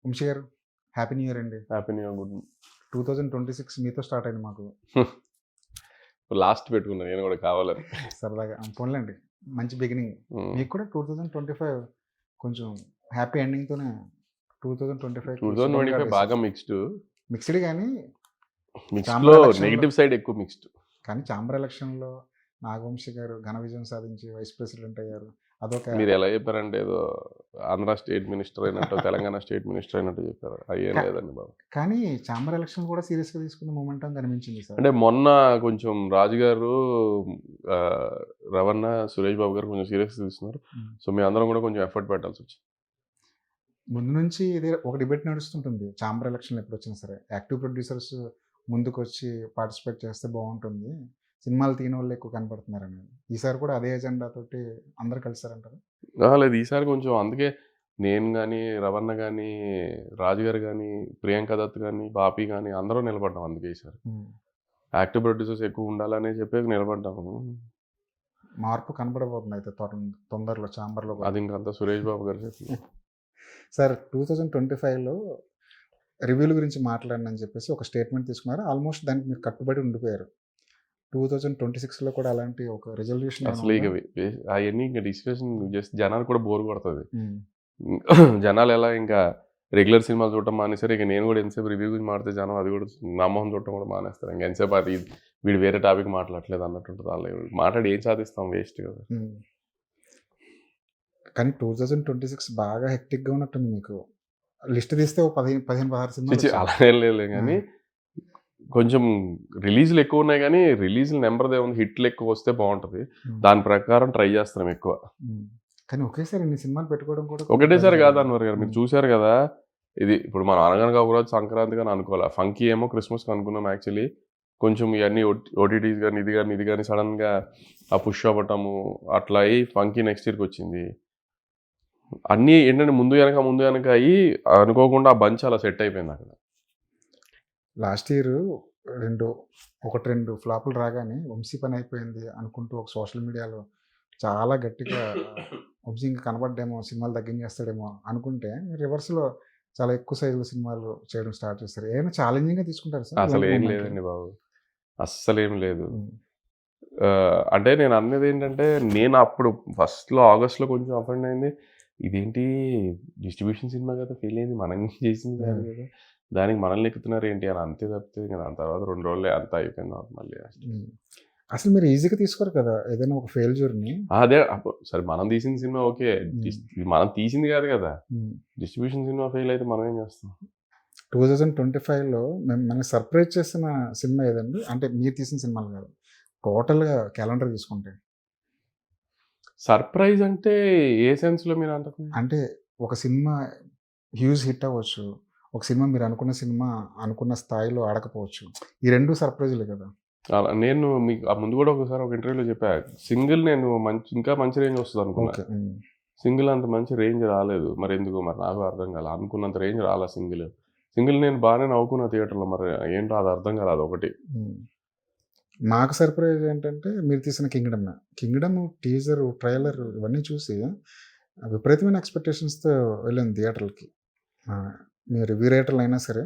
వంశీ గారు, happy new year అండి. Happy new year. 2026 మీతో స్టార్ట్ అయింది మాకు. లాస్ట్ పెట్టుకున్నా నేను కూడా కావాలని. సరదాగా పోన్లేండి, మంచి బిగినింగ్. మీకు కూడా 2025 కొంచెం హ్యాపీ ఎండింగ్తోనే 2025 బాగా మిక్స్డ్ కానీ మిక్స్డ్లో నెగిటివ్ సైడ్ ఎక్కువ మిక్స్డ్. కానీ చాంబర్ ఎలక్షన్లో నాగవంశీ గారు ఘన విజయం సాధించి వైస్ ప్రెసిడెంట్ అయ్యారు. అదొక మీరు ఎలా చెప్పారంటే ఏదో ఆంధ్ర స్టేట్ మినిస్టర్ అయినట్టు తెలంగాణ స్టేట్ మినిస్టర్ అయినట్టు చెప్పారు. అయ్యేం లేదండి బాబు. కానీ చాంబర్ ఎలక్షన్ కూడా సీరియస్గా తీసుకున్న మూమెంట్ కనిపించింది సార్. అంటే మొన్న కొంచెం రాజుగారు, రవణ, సురేష్ బాబు గారు కొంచెం సీరియస్గా తీసుకున్నారు. సో మీ అందరం కూడా కొంచెం ఎఫర్ట్ పెట్టాల్సి వచ్చింది. ముందు నుంచి ఇదే ఒక డిబేట్ నడుస్తుంటుంది. చాంబర్ ఎలక్షన్ ఎప్పుడు వచ్చినా సరే యాక్టివ్ ప్రొడ్యూసర్స్ ముందుకు వచ్చి పార్టిసిపేట్ చేస్తే బాగుంటుంది, సినిమాలు తీయని వాళ్ళు ఎక్కువ కనపడుతున్నారని. ఈసారి కూడా అదే ఎజెండా తోటి అందరు కలిసారంటారు. లేదు, ఈసారి కొంచెం అందుకే నేను కానీ, రవణ కానీ, రాజుగారు కానీ, ప్రియాంక దత్ కానీ, బాపి కానీ అందరూ నిలబడ్డాం. అందుకే ఈసారి యాక్టివ్ ప్రొడ్యూసర్స్ ఎక్కువ ఉండాలని చెప్పి నిలబడ్డాము. మార్పు కనబడబోతుంది అయితే తొందరలో చాంబర్లో. అది ఇంకంతా సురేష్ బాబు గారు చెప్పి సార్ 2025లో రివ్యూల గురించి మాట్లాడిన అని చెప్పేసి ఒక స్టేట్మెంట్ తీసుకున్నారు. ఆల్మోస్ట్ దానికి మీరు కట్టుబడి ఉండిపోయారు. 2026లో కూడా అలాంటి ఒక రిజల్యూషన్ అసలు ఇక అవన్నీ ఇంకా డిస్కషన్ జస్ట్ జనాలు కూడా బోర్ కొడుతుంది. జనాలు ఎలా ఇంకా రెగ్యులర్ సినిమాలు చూడటం మానేసారు. ఇక నేను కూడా ఎంతసేపు రివ్యూ గురించి మాడితే జనం అది కూడా నా మొహం చూడటం కూడా మానేస్తారు. ఇంకా ఎంతసేపు అది వీడు వేరే టాపిక్ మాట్లాడలేదు అన్నట్టుంటుంది. వాళ్ళు మాట్లాడి ఏం సాధిస్తాం, వేస్ట్ కదా. కానీ 2026 బాగా హెక్టిక్గా ఉన్నట్టుంది. మీకు లిస్ట్ తీస్తే 15-16 సినిమాలు అలానే లేదు, కానీ కొంచెం రిలీజ్లు ఎక్కువ ఉన్నాయి. కానీ రిలీజ్ల నెంబర్ ఏముంది, హిట్లు ఎక్కువ వస్తే బాగుంటుంది. దాని ప్రకారం ట్రై చేస్తున్నాం ఎక్కువ. కానీ ఒకేసారి ఇన్ని సినిమాలు పెట్టుకోవడం కూడా ఒకటేసారి కాదు అన్వర్ గారు. మీరు చూసారు కదా, ఇది ఇప్పుడు మనం అనగనగా ఒకరోజు సంక్రాంతి కానీ అనుకోవాలి, ఫంకీ ఏమో క్రిస్మస్కి అనుకున్నాం. యాక్చువల్లీ కొంచెం ఇవన్నీ ఓటీటీస్ కానీ ఇది కానీ సడన్గా ఆ పుష్ అవ్వటము అట్లా అయ్యి ఫంకీ నెక్స్ట్ ఇయర్కి వచ్చింది. అన్నీ ఏంటంటే ముందు వెనక అయ్యి అనుకోకుండా ఆ బంచ్ అలా సెట్ అయిపోయింది అక్కడ. లాస్ట్ ఇయర్ 1-2 ఫ్లాపులు రాగానే వంశీ పని అయిపోయింది అనుకుంటూ ఒక సోషల్ మీడియాలో చాలా గట్టిగా వంశీ ఇంకా కనబడ్డేమో, సినిమాలు తగ్గించేస్తాడేమో అనుకుంటే రివర్స్లో చాలా ఎక్కువ సైజులో సినిమాలు చేయడం స్టార్ట్ చేస్తారు. ఏమైనా ఛాలెంజింగ్గా తీసుకుంటారు సార్? అసలు ఏం లేదండి బాబు, అస్సలు ఏం లేదు. అంటే నేను అన్నది ఏంటంటే, నేను అప్పుడు ఫస్ట్లో ఆగస్ట్లో కొంచెం అఫెండ్ అయింది. ఇదేంటి డిస్ట్రిబ్యూషన్ సినిమా కదా, ఫెయిల్ అయింది, మనం చేసింది కాదు కదా, దానికి మనల్ని ఎక్కుతున్నారు ఏంటి అని అంతే తప్పితే ఇంకా దాని తర్వాత 2 రోజులే అంతా అయిపోయింది మళ్ళీ. అసలు మీరు ఈజీగా తీసుకోరు కదా ఏదైనా ఒక ఫెయిల్యూర్ని. అదే సరే, మనం తీసిన సినిమా ఓకే, మనం తీసింది కాదు కదా, డిస్ట్రిబ్యూషన్ సినిమా ఫెయిల్ అయితే మనం ఏం చేస్తాం. 2025లో మనకి సర్ప్రైజ్ చేసిన సినిమా ఏదండి? అంటే మీరు తీసిన సినిమాలు కాదు, టోటల్గా క్యాలెండర్ తీసుకుంటే. సర్ప్రైజ్ అంటే ఏ సెన్స్లో మీరు అంటారు? అంటే ఒక సినిమా హ్యూజ్ హిట్ అవ్వచ్చు, ఒక సినిమా మీరు అనుకున్న సినిమా అనుకున్న స్థాయిలో ఆడకపోవచ్చు. ఈ 2 సర్ప్రైజులే కదా. అలా నేను మీకు ముందు కూడా ఒకసారి ఒక ఇంటర్వ్యూలో చెప్పా, సింగిల్ నేను ఇంకా మంచి రేంజ్ వస్తుంది అనుకున్నా. సింగిల్ అంత మంచి రేంజ్ రాలేదు. మరి ఎందుకు మరి నాకు అర్థం కాలే. అనుకున్నంత రేంజ్ రాలే సింగిల్ నేను బాగానే నవ్వుకున్న థియేటర్లో. మరి ఏంటో అది అర్థం కాలేదు ఒకటి. నాకు సర్ప్రైజ్ ఏంటంటే మీరు తీసిన కింగ్డమ్ టీజర్, ట్రైలర్ ఇవన్నీ చూసి విపరీతమైన ఎక్స్పెక్టేషన్స్తో వెళ్ళాను థియేటర్లకి. మీరు రివ్యూ రేటర్లు అయినా సరే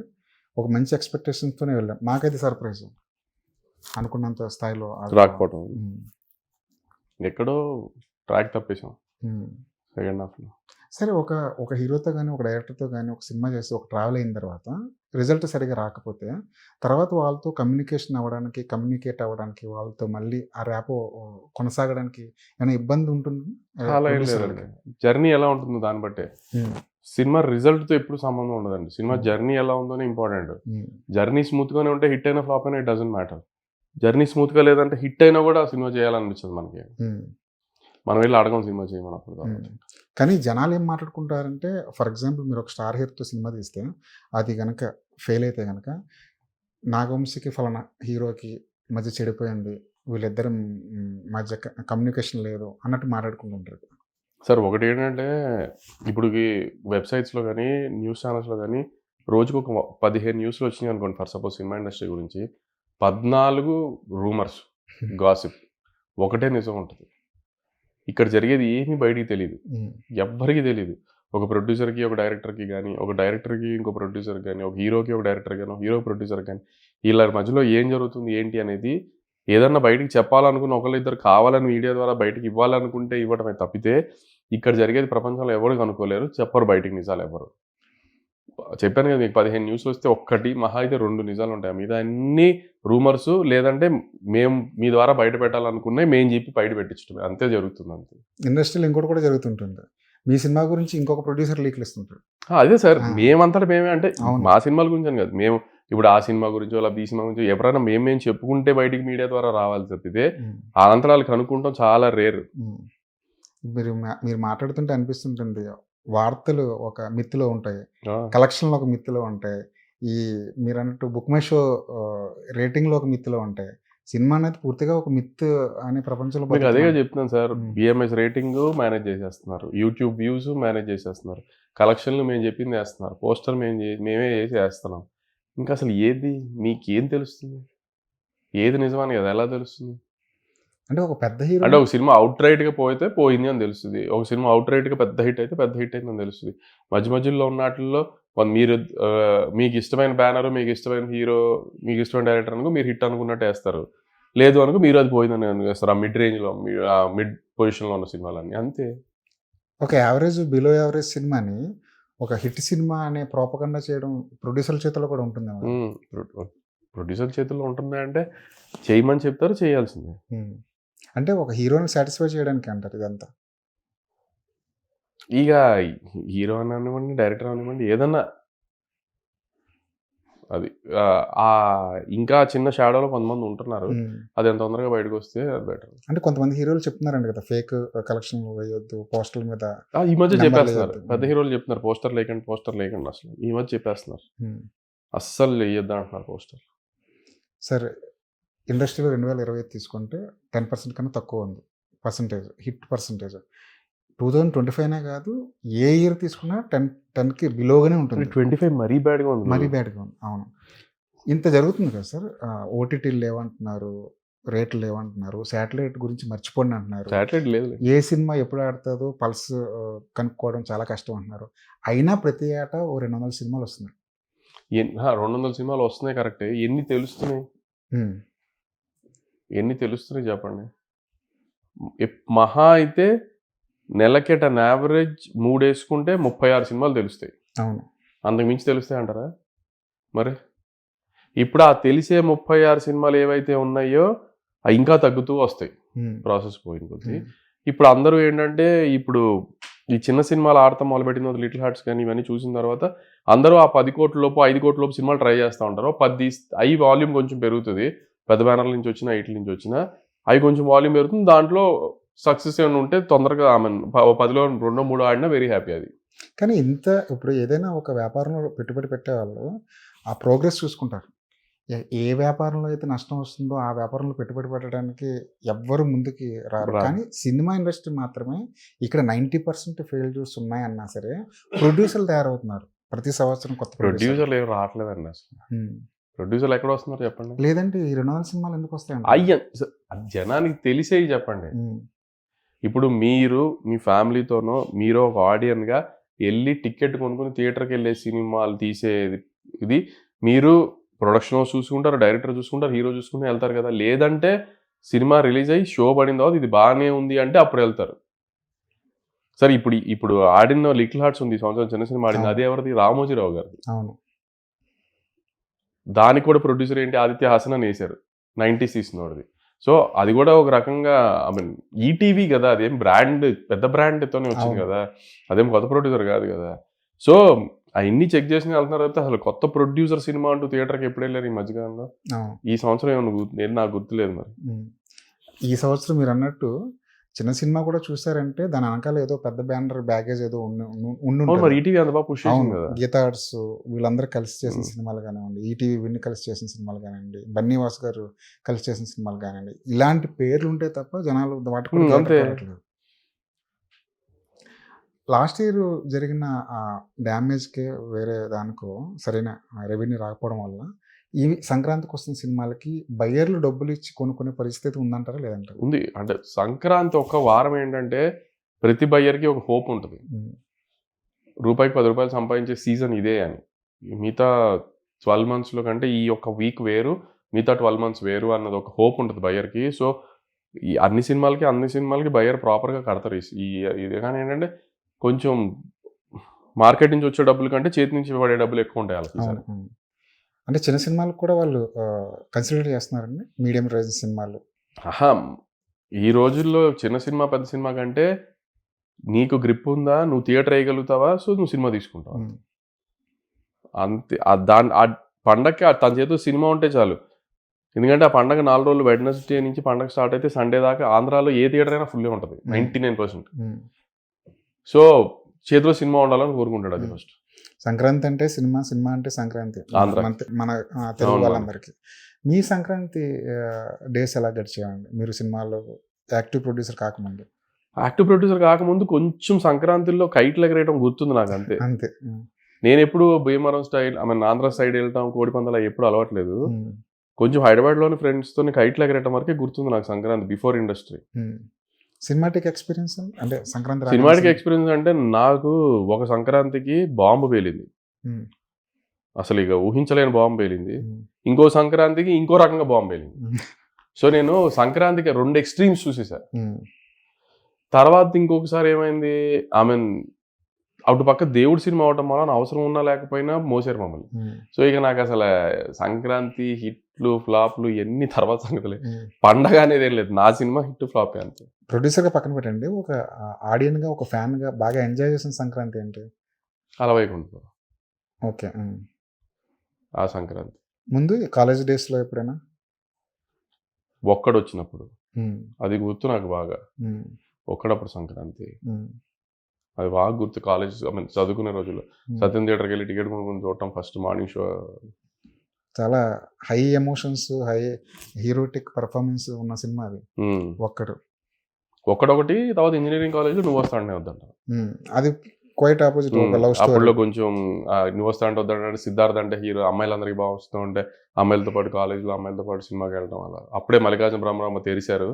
ఒక మంచి ఎక్స్పెక్టేషన్స్తోనే వెళ్ళాం. మాకైతే సర్ప్రైజ్, అనుకున్నంత స్థాయిలో రాకపోవటం. ఎక్కడో ట్రాక్ తప్పేసాం సెకండ్ హాఫ్లో. సరే, ఒక హీరోతో కానీ ఒక డైరెక్టర్తో కానీ ఒక సినిమా చేసి ఒక ట్రావెల్ అయిన తర్వాత రిజల్ట్ సరిగా రాకపోతే తర్వాత వాళ్ళతో కమ్యూనికేట్ అవ్వడానికి వాళ్ళతో మళ్ళీ ఆ ర్యాపో కొనసాగడానికి ఏమైనా ఇబ్బంది ఉంటుంది? అలా ఏం లేదండి. జర్నీ ఎలా ఉంటుందో దాన్ని బట్టే. సినిమా రిజల్ట్తో ఎప్పుడు సంబంధం ఉండదండి. సినిమా జర్నీ ఎలా ఉందోనే ఇంపార్టెంట్. జర్నీ స్మూత్గానే ఉంటే హిట్ అయినా ఫ్లాప్ అయినా ఇట్ డజంట్ మ్యాటర్. జర్నీ స్మూత్గా లేదంటే హిట్ అయినా కూడా సినిమా చేయాలనిపించదు మనకి. మనం వెళ్ళి అడగం సినిమా చేయమన్నప్పుడు. కానీ జనాలు ఏం మాట్లాడుకుంటారంటే, ఫర్ ఎగ్జాంపుల్ మీరు ఒక స్టార్ హీరోతో సినిమా తీస్తే అది కనుక ఫెయిల్ అయితే కనుక నాగవంశీకి ఫలానా హీరోకి మధ్య చెడిపోయింది, వీళ్ళిద్దరి మధ్య కమ్యూనికేషన్ లేదు అన్నట్టు మాట్లాడుకుంటుంటారు. సార్ ఒకటి ఏంటంటే, ఇప్పుడు వెబ్సైట్స్లో కానీ న్యూస్ ఛానల్స్లో కానీ రోజుకు ఒక 15 న్యూస్లు వచ్చినాయి అనుకోండి ఫర్ సపోజ్ సినిమా ఇండస్ట్రీ గురించి. 14 రూమర్స్, గాసిప్, ఒకటే నిజం ఉంటుంది. ఇక్కడ జరిగేది ఏమీ బయటికి తెలియదు, ఎవ్వరికి తెలియదు. ఒక ప్రొడ్యూసర్కి ఒక డైరెక్టర్కి కానీ, ఒక డైరెక్టర్కి ఇంకో ప్రొడ్యూసర్ కానీ, ఒక హీరోకి ఒక డైరెక్టర్ కానీ, ఒక హీరో ప్రొడ్యూసర్ కానీ, వీళ్ళ మధ్యలో ఏం జరుగుతుంది ఏంటి అనేది ఏదన్నా బయటికి చెప్పాలనుకున్న ఒకళ్ళిద్దరు కావాలని మీడియా ద్వారా బయటికి ఇవ్వాలనుకుంటే ఇవ్వడమే తప్పితే ఇక్కడ జరిగేది ప్రపంచంలో ఎవరు కనుక్కోలేరు, చెప్పరు బయటికి నిజాలు ఎవరు. చెప్పాను కదా మీకు 15 న్యూస్లు వస్తే ఒక్కటి మహా అయితే 2 నిజాలు ఉంటాయి. మీద అన్ని రూమర్స్ లేదంటే మేము మీ ద్వారా బయట పెట్టాలనుకున్నాయి మేము చెప్పి బయట పెట్టించడమే, అంతే జరుగుతుంది అంతే. ఇండస్ట్రీలో ఇంకోటి కూడా జరుగుతుంటుంది. మీ సినిమా గురించి ఇంకొక ప్రొడ్యూసర్ లీక్లు ఇస్తుంటారు. అదే సార్, మేమంతటా మేమే అంటే అవును. మా సినిమాల గురించి అని కాదు, మేము ఇప్పుడు ఆ సినిమా గురించో లేదా ఈ సినిమా గురించో ఎవరైనా మేము చెప్పుకుంటే బయటికి మీడియా ద్వారా రావాలి తప్పితే ఆ అంతరాలు కనుక్కుంటాం చాలా రేర్. మీరు మాట్లాడుతుంటే అనిపిస్తుంటుంది, వార్తలు ఒక మిత్తులో ఉంటాయి, కలెక్షన్లో ఒక మిత్తులో ఉంటాయి, ఈ మీరు అన్నట్టు బుక్ మై షో రేటింగ్లో ఒక మిత్తులో ఉంటాయి. సినిమా అనేది పూర్తిగా ఒక మిత్ అనే ప్రపంచంలో మీకు అదేగా చెప్తున్నాను సార్. బిఎంఎస్ రేటింగ్ మేనేజ్ చేసేస్తున్నారు, యూట్యూబ్ వ్యూస్ మేనేజ్ చేసేస్తున్నారు, కలెక్షన్లు మేము చెప్పింది వేస్తున్నారు, పోస్టర్ మేమే చేసి వేస్తున్నాం. ఇంకా అసలు ఏది మీకేం తెలుస్తుంది, ఏది నిజమని కదా ఎలా తెలుస్తుంది? అంటే ఒక పెద్ద హీరో అంటే ఒక సినిమా అవుట్ రైట్గా పోయితే పోయింది అని తెలుస్తుంది, ఒక సినిమా అవుట్ రైట్గా పెద్ద హిట్ అయితే పెద్ద హిట్ అయిందని తెలుస్తుంది. మధ్యలో ఉన్న వాటిల్లో మీరు మీకు ఇష్టమైన బ్యానర్, మీకు ఇష్టమైన హీరో, మీకు ఇష్టమైన డైరెక్టర్ అనుకో మీరు హిట్ అనుకున్నట్టు వేస్తారు, లేదు అనుకో మీరు అది పోయిందని వేస్తారు. ఆ మిడ్ రేంజ్లో ఆ మిడ్ పొజిషన్లో ఉన్న సినిమాలన్నీ అంతే. ఒక యావరేజ్ బిలో యావరేజ్ సినిమాని ఒక హిట్ సినిమా అనే ప్రోపగండా చేయడం ప్రొడ్యూసర్ల చేతిలో కూడా ఉంటుంది. ప్రొడ్యూసర్ చేతుల్లో ఉంటుంది అంటే చేయమని చెప్తారు, చేయాల్సిందే. అంటే ఒక హీరోని సాటిస్ఫై చేయడానికి అంటారు ఇదంతా. ఇక హీరో అనివ్వండి, డైరెక్టర్ అనివ్వండి, ఏదన్నా అది ఇంకా చిన్న షాడోలో కొంతమంది ఉంటున్నారు, అది ఎంత తొందరగా బయటకు వస్తే అది బెటర్. అంటే కొంతమంది హీరోలు చెప్తున్నారండి కదా, ఫేక్ కలెక్షన్ వేయొద్దు, పోస్టర్ల మీద ఈ మధ్య చెప్పేస్తున్నారు, పెద్ద హీరోలు చెప్తున్నారు పోస్టర్ లేకండి అసలు ఈ మధ్య చెప్పేస్తున్నారు, అస్సలు వేయొద్దు అంటున్నారు పోస్టర్. సరే, ఇండస్ట్రీలో 2025 తీసుకుంటే 10% కన్నా తక్కువ ఉంది పర్సంటేజ్, హిట్ పర్సంటేజ్. 2025 కాదు, ఏ ఇయర్ తీసుకున్నా 10కి బిలోగానే ఉంటుంది. 25 మరీ బ్యాడ్గా ఉంది. అవును, ఇంత జరుగుతుంది కదా సార్. ఓటీటీలు లేవంటున్నారు, రేట్లు లేవంటున్నారు, శాటిలైట్ గురించి మర్చిపోండి అంటున్నారు. శాటిలైట్ లేదు, ఏ సినిమా ఎప్పుడు ఆడుతుందో పల్స్ కనుక్కోవడం చాలా కష్టం అంటున్నారు. అయినా ప్రతి ఏటా ఓ 200 సినిమాలు వస్తున్నాయి. 200 సినిమాలు వస్తున్నాయి కరెక్టే, ఎన్ని తెలుస్తున్నాయి చెప్పండి. మహా అయితే నెలకేట యావరేజ్ 3 వేసుకుంటే 36 సినిమాలు తెలుస్తాయి. అవును, అంతకు మించి తెలుస్తాయి అంటారా? మరి ఇప్పుడు ఆ తెలిసే 36 సినిమాలు ఏవైతే ఉన్నాయో అవి ఇంకా తగ్గుతూ వస్తాయి ప్రాసెస్ పోయిన కొద్దీ. ఇప్పుడు అందరూ ఏంటంటే ఇప్పుడు ఈ చిన్న సినిమాలు ఆడతాం మొదలుపెట్టిన లిటిల్ హార్ట్స్ కానీ ఇవన్నీ చూసిన తర్వాత అందరూ ఆ 10 కోట్ల లోపు 5 కోట్ల లోపు సినిమాలు ట్రై చేస్తూ ఉంటారు. 10 అవి వాల్యూమ్ కొంచెం పెరుగుతుంది, పెద్ద బ్యానర్ల నుంచి వచ్చినా వీటి నుంచి వచ్చినా అవి కొంచెం వాల్యూమ్ పెరుగుతుంది. దాంట్లో సక్సెస్ ఏమైనా ఉంటే తొందరగా 10లో 2-3 ఆడినా వెరీ హ్యాపీ. అది కానీ ఇప్పుడు ఏదైనా ఒక వ్యాపారంలో పెట్టుబడి పెట్టేవాళ్ళు ఆ ప్రోగ్రెస్ చూసుకుంటారు. ఏ వ్యాపారంలో అయితే నష్టం వస్తుందో ఆ వ్యాపారంలో పెట్టుబడి పెట్టడానికి ఎవ్వరు ముందుకి రారు. కానీ సినిమా ఇండస్ట్రీ మాత్రమే ఇక్కడ 90% ఫెయిల్యూర్స్ ఉన్నాయన్నా సరే ప్రొడ్యూసర్లు తయారవుతున్నారు ప్రతి సంవత్సరం. కొత్త ప్రొడ్యూసర్లు ఏం రావట్లేదండి అసలు. ప్రొడ్యూసర్లు ఎక్కడ వస్తున్నారు చెప్పండి? లేదంటే ఈ 200 సినిమాలు ఎందుకు వస్తాయండి? జనానికి తెలిసేవి చెప్పండి. ఇప్పుడు మీరు మీ ఫ్యామిలీతోనో మీరు ఒక ఆడియన్గా వెళ్ళి టికెట్ కొనుక్కుని థియేటర్కి వెళ్ళే సినిమాలు తీసేది ఇది మీరు ప్రొడక్షన్ చూసుకుంటారు, డైరెక్టర్ చూసుకుంటారు, హీరో చూసుకుని వెళ్తారు కదా. లేదంటే సినిమా రిలీజ్ అయ్యి షో పడిన తర్వాత ఇది బాగానే ఉంది అంటే అప్పుడు వెళ్తారు. సరే, ఇప్పుడు ఆడిన లిటిల్ హార్ట్స్ ఉంది, ఈ సంవత్సరం చిన్న సినిమా ఆడింది, అది ఎవరిది? రామోజీరావు గారిది. అవును, దానికి కూడా ప్రొడ్యూసర్ ఏంటి? ఆదిత్య హాసన్ అని వేశారు, 90s తీసినోడిది. సో అది కూడా ఒక రకంగా ఈటీవీ కదా, అదేం బ్రాండ్ పెద్ద బ్రాండ్తోనే వచ్చింది కదా, అదేం కొత్త ప్రొడ్యూసర్ కాదు కదా. సో అవన్నీ చెక్ చేసి వెళ్తున్నారు అయితే అసలు కొత్త ప్రొడ్యూసర్ సినిమా అంటూ థియేటర్కి ఎప్పుడు వెళ్ళారు ఈ మధ్యకాలంలో? ఈ సంవత్సరం ఏమన్నా నాకు గుర్తులేదు. మరి ఈ సంవత్సరం మీరు అన్నట్టు చిన్న సినిమా కూడా చూసారంటే దాని వెనకాల ఏదో పెద్ద బ్యానర్ బ్యాగేజ్ ఏదో గీతా ఆర్ట్స్ వీళ్ళందరూ కలిసి చేసిన సినిమాలు కానివ్వండి, ఈటీవీ విన్ని కలిసి చేసిన సినిమాలు కానివ్వండి, బన్నీవాస్ గారు కలిసి చేసిన సినిమాలు కానివ్వండి, ఇలాంటి పేర్లు ఉంటే తప్ప జనాలు వాటి కూడా లాస్ట్ ఇయర్ జరిగిన డ్యామేజ్కే వేరే దానికో సరైన రెవెన్యూ రాకపోవడం వల్ల ఈ సంక్రాంతికి వస్తున్న సినిమాలకి బయ్యర్లు డబ్బులు ఇచ్చి కొనుక్కునే పరిస్థితి ఉందంటారా లేదంటారా? ఉంది. అంటే సంక్రాంతి ఒక వారం ఏంటంటే ప్రతి బయ్యర్కి ఒక హోప్ ఉంటుంది, రూపాయికి 10 రూపాయలు సంపాదించే సీజన్ ఇదే అని. మిగతా 12 మంత్స్‌లో కంటే ఈ ఒక్క వీక్ వేరు, మిగతా 12 మంత్స్ వేరు అన్నది ఒక హోప్ ఉంటది బయ్యర్‌కి. సో, ఈ అన్ని సినిమాలకి బయ్యర్ ప్రాపర్‌గా కడతారు. ఇది కానీ ఏంటంటే కొంచెం మార్కెట్ నుంచి వచ్చే డబ్బుల కంటే చేతి నుంచి పడే డబ్బులు ఎక్కువ ఉంటాయి ఆళ్ళకి ఈసారి. అంటే చిన్న సినిమాలకు కూడా వాళ్ళు కన్సిడర్ చేస్తున్నారండి? మీడియం రేంజ్ సినిమాలు. అహా! ఈ రోజుల్లో చిన్న సినిమా, పెద్ద సినిమా కంటే నీకు గ్రిప్ ఉందా? నువ్వు థియేటర్ ఎయగలుగుతావా? సో, నువ్వు సినిమా తీసుకుంటావా? అంతే. ఆ పండగకి తన చేతిలో సినిమా ఉంటే చాలు. ఎందుకంటే ఆ పండగ 4 రోజులు వెడ్నెస్‌డే నుంచి పండగ స్టార్ట్ అయితే సండే దాకా ఆంధ్రాలో ఏ థియేటర్ అయినా ఫుల్లే ఉంటది. 99%. సో, చేతిలో సినిమా ఉండాలని కోరుకుంటాడు అది ఫస్ట్. సంక్రాంతి అంటే సినిమా, సినిమా అంటే సంక్రాంతి. ఆంధ్ర. మన తెలుగు వాళ్ళందరికీ. మీ సంక్రాంతి డేస్ ఎలా గడిచాయండి? మీరు సినిమాలో యాక్టివ్ ప్రొడ్యూసర్ కాకముందు. యాక్టివ్ ప్రొడ్యూసర్ కాకముందు కొంచెం సంక్రాంతిలో కైట్లు ఎగరేయడం గుర్తుంది నాకు అంతే. అంతే. నేనెప్పుడు భీమవరం స్టైల్ ఆంధ్ర సైడ్ వెళ్ళటం, కోడిపందాలు ఎప్పుడు అలవాట్లేదు. కొంచెం హైదరాబాద్‌లోని ఫ్రెండ్స్‌తోని కైట్లు ఎగరేయటం వరకే గుర్తుంది నాకు Sankranti before industry. Cinematic experience అంటే సంక్రాంతి సినిమాటిక్ ఎక్స్‌పీరియన్స్ అంటే నాకు ఒక సంక్రాంతికి బాంబు పేలింది. అసలు ఇక ఊహించలేని బాంబు పేలింది. ఇంకో సంక్రాంతికి ఇంకో రకంగా బాంబు పేలింది. సో, నేను సంక్రాంతికి 2 ఎక్స్‌ట్రీమ్స్ చూసేసా. తర్వాత ఇంకొకసారి ఏమైంది, అటు పక్క దేవుడి సినిమా అవటం వల్ల అవసరం ఉన్నా లేకపోయినా మోసారు మమ్మల్ని. సో, ఇక నాకు అసలు సంక్రాంతి హిట్లు, ఫ్లాప్‌లు ఇయన్నీ తర్వాత సంగతులే. పండగ అనేది ఏం లేదు. నా సినిమా హిట్, ఫ్లాపే అంతే. ప్రొడ్యూసర్‌గా పక్కన పెట్టండి. ఒక ఆడియన్‌గా, ఒక ఫ్యాన్‌గా బాగా ఎంజాయ్ చేసిన సంక్రాంతి ఏంటి? అలవైకుంఠపురం. ఓకే. ఆ సంక్రాంతి. ముందు కాలేజ్ డేస్‌లో ఎప్పుడైనా? ఒక్కడొచ్చినప్పుడు. అది గుర్తు నాకు బాగా. ఒక్కడప్పుడు సంక్రాంతి. అది బాగా గుర్తు. కాలేజ్ చదువుకునే రోజుల్లో సత్యం థియేటర్కి వెళ్ళి టికెట్ కొనుక్కొని చూడటం ఫస్ట్ మార్నింగ్ షో. చాలా హై ఎమోషన్స్, హై హీరోటిక్ పర్ఫార్మెన్స్ ఉన్న సినిమా అది. ఒక్కడొకటి. తర్వాత ఇంజనీరింగ్ కాలేజ్ నువ్వు వస్తా అంటే వద్దంట. అది క్వైట్ ఆపోజిట్. ఒక లవ్ స్టోరీ. అప్పుడులో కొంచెం నువ్వు వస్తా అంటే వద్దంటే సిద్ధార్థ్ అంటే హీరో, అమ్మాయిలందరికీ బాగా వస్తూ ఉంటే అమ్మాయిలతో పాటు కాలేజ్లో అమ్మాయిలతో పాటు సినిమాకి వెళ్ళడం అలా. అప్పుడే మల్లికార్జున బ్రహ్మరామ తెరిశారు.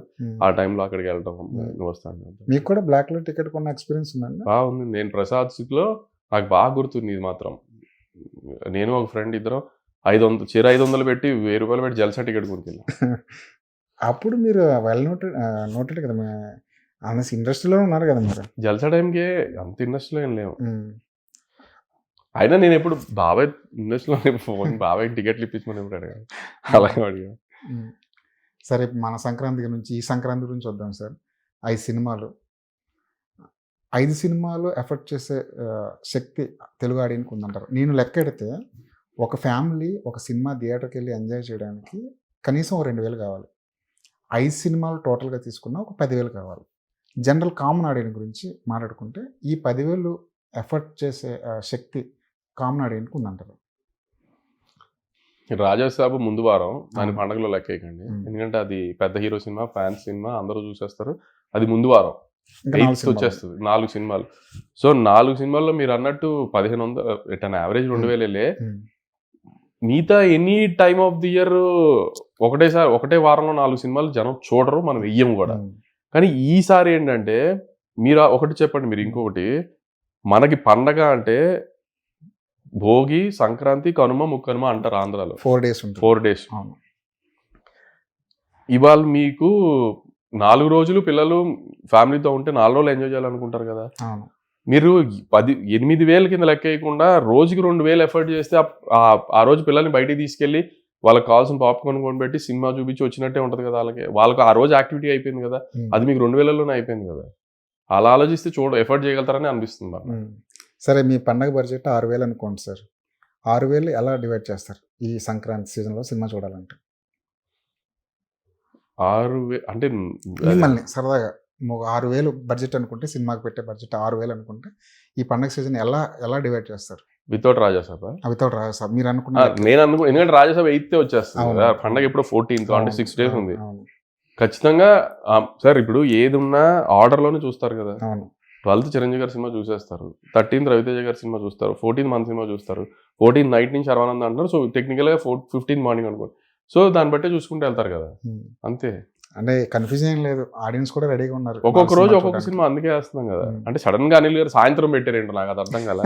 ఆ టైంలో అక్కడికి వెళ్ళడం. నువ్వు వస్తా అంటే. మీకు కూడా బ్లాక్ లో టికెట్ కొన్న ఎక్స్పీరియన్స్ ఉందండి? బాగుంది. నేను ప్రసాద్ సిక్లో నాకు బాగా గుర్తుంది ఇది మాత్రం. నేను ఒక ఫ్రెండ్ ఇద్దరం 500 పెట్టి 1000 రూపాయలు పెట్టి జల్సా టికెట్ కొనుక్కెళ్ళాం. అప్పుడు మీరు వెల్ నోటెడ్ కదా, ఇండస్ట్రీలో ఉన్నారు కదా మీరు. జల్సా టైంకి అంత ఇండస్ట్రీలో ఏం లేవు. అయినా నేను ఎప్పుడు బాబాయ్ ఇండస్ట్రీలో ఫోన్ బాబాయ్ టికెట్లు ఇప్పించమని ఎప్పుడు అడిగాను. అలాగే అడిగాను. సరే, మన సంక్రాంతి నుంచి ఈ సంక్రాంతి గురించి వద్దాం సార్. 5 సినిమాలు 5 సినిమాలు ఎఫర్ట్ చేసే శక్తి తెలుగు ఆడియన్కి ఉందంటారు. నేను లెక్కెడితే ఒక ఫ్యామిలీ ఒక సినిమా థియేటర్కి వెళ్ళి ఎంజాయ్ చేయడానికి కనీసం 2000 కావాలి. 5 సినిమాలు టోటల్గా తీసుకున్నా ఒక 10,000 కావాలి. జనరల్ కామన్ ఆడియన్ గురించి మాట్లాడుకుంటే ఈ 10,000 ఎఫర్ట్ చేసే శక్తి కామన్ ఆడియన్కి ఉందంటారు. రాజాసాబు ముందు వారం దాని పండుగలో లెక్కేయకండి. ఎందుకంటే అది పెద్ద హీరో సినిమా, ఫ్యాన్స్ సినిమా, అందరూ చూసేస్తారు. అది ముందు వారం వచ్చేస్తుంది 4 సినిమాలు. సో 4 సినిమాల్లో మీరు అన్నట్టు 1500 యావరేజ్ 2000 వెళ్ళే. మిగతా any time of the year ఒకటే వారంలో 4 సినిమాలు జనం చూడరు, మనం వెయ్యం కూడా. కానీ ఈసారి ఏంటంటే మీరు ఒకటి చెప్పండి, మీరు ఇంకొకటి. మనకి పండగ అంటే భోగి, సంక్రాంతి, కనుమ, ముక్కనుమ అంటారు ఆంధ్రాలో. 4 days. ఇవాళ మీకు 4 రోజులు పిల్లలు ఫ్యామిలీతో ఉంటే 4 రోజులు ఎంజాయ్ చేయాలనుకుంటారు కదా. మీరు 8,000 కింద లెక్క వేయకుండా రోజుకి 2,000 ఎఫర్ట్ చేస్తే ఆ రోజు పిల్లల్ని బయటికి తీసుకెళ్ళి వాళ్ళకి కావాల్సిన పాప్కార్న్ కొనిపెట్టి సినిమా చూపించి వచ్చినట్టే ఉంటుంది కదా. వాళ్ళకి ఆ రోజు యాక్టివిటీ అయిపోయింది కదా. అది మీకు 2000లోనే అయిపోయింది కదా. అలా ఆలోచిస్తే ఎఫర్ట్ చేయగలుగుతారని అనిపిస్తుంది. సరే, మీ పండగ బడ్జెట్ 6,000 అనుకోండి సార్. 6,000 ఎలా డివైడ్ చేస్తారు ఈ సంక్రాంతి సీజన్లో సినిమా చూడాలంటే? 6,000 అంటే మిమ్మల్ని సరదాగా 6,000 బడ్జెట్ అనుకుంటే, సినిమాకి పెట్టే బడ్జెట్ 6,000 అనుకుంటే ఈ పండగ సీజన్ ఎలా డివైడ్ చేస్తారు? వితౌట్ రాజాసాబ్. వితౌట్ రాజాసాబ్ మీరు అనుకున్న. నేను ఎందుకంటే రాజాసాబ్ 8th వచ్చేస్తుంది కదా. పండగ ఎప్పుడో 14th, అంటే 6 days ఉంది. ఖచ్చితంగా సార్. ఇప్పుడు ఏది ఉన్నా ఆర్డర్లోనే చూస్తారు కదా. 12th చిరంజీవి గారి సినిమా చూసేస్తారు, 13th రవితేజ గారి సినిమా చూస్తారు, 14th మన సినిమా చూస్తారు, 14th నైట్ నుంచి శర్వానంద్ అంటున్నారు. సో టెక్నికల్గా 15th మార్నింగ్ అనుకోండి. సో దాన్ని బట్టే చూసుకుంటూ వెళ్తారు కదా, అంతే. అంటే కన్ఫ్యూజన్ ఏం లేదు, ఆడియన్స్ కూడా రెడీగా ఉన్నారు ఒక్కొక్క వాళ్ళ రోజు సినిమా ఒక్కొక్క చూడడానికి. సినిమా అందుకే వేస్తున్నాం కదా. ఉమ్. అంటే సడన్ గా అనిల్ గారు సాయంత్రం పెట్టారేంటో నాకు అది అర్థం కదా.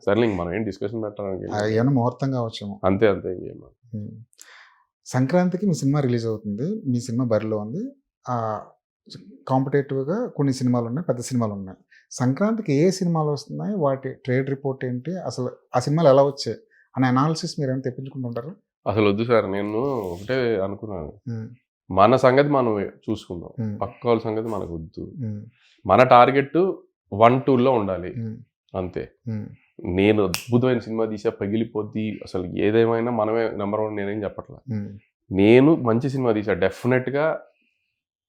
సరే ఇంక మనం ఏం డిస్కషన్ పెట్టడానికి ఏమైనా ముహూర్తం కావచ్చేమో. అంతే అంతే ఇంకేం. ఉమ్. సంక్రాంతికి మీ సినిమా రిలీజ్ అవుతుంది, మీ సినిమా బరిలో ఉంది. కాంపిటేటివ్గా కొన్ని సినిమాలు ఉన్నాయి, పెద్ద సినిమాలు ఉన్నాయి. సంక్రాంతికి ఏ సినిమాలు వస్తున్నాయి, వాటి ట్రేడ్ రిపోర్ట్ ఏంటి, అసలు ఆ సినిమాలు ఎలా వచ్చాయి అనే అనాలిసిస్ మీరు ఏమైనా తెప్పించుకుంటుంటారు? అసలు వద్దు సార్, నేను ఒకటే అనుకున్నాను, మన సంగతి మనం చూసుకుందాం, పక్క వాళ్ళ సంగతి మనకు వద్దు. మన టార్గెట్ 1-2లో ఉండాలి అంతే. నేను అద్భుతమైన సినిమా తీసా పగిలిపోద్ది అసలు ఏదేమైనా మనమే నెంబర్ 1 నేనేం చెప్పట్లా. నేను మంచి సినిమా తీసా, డెఫినెట్గా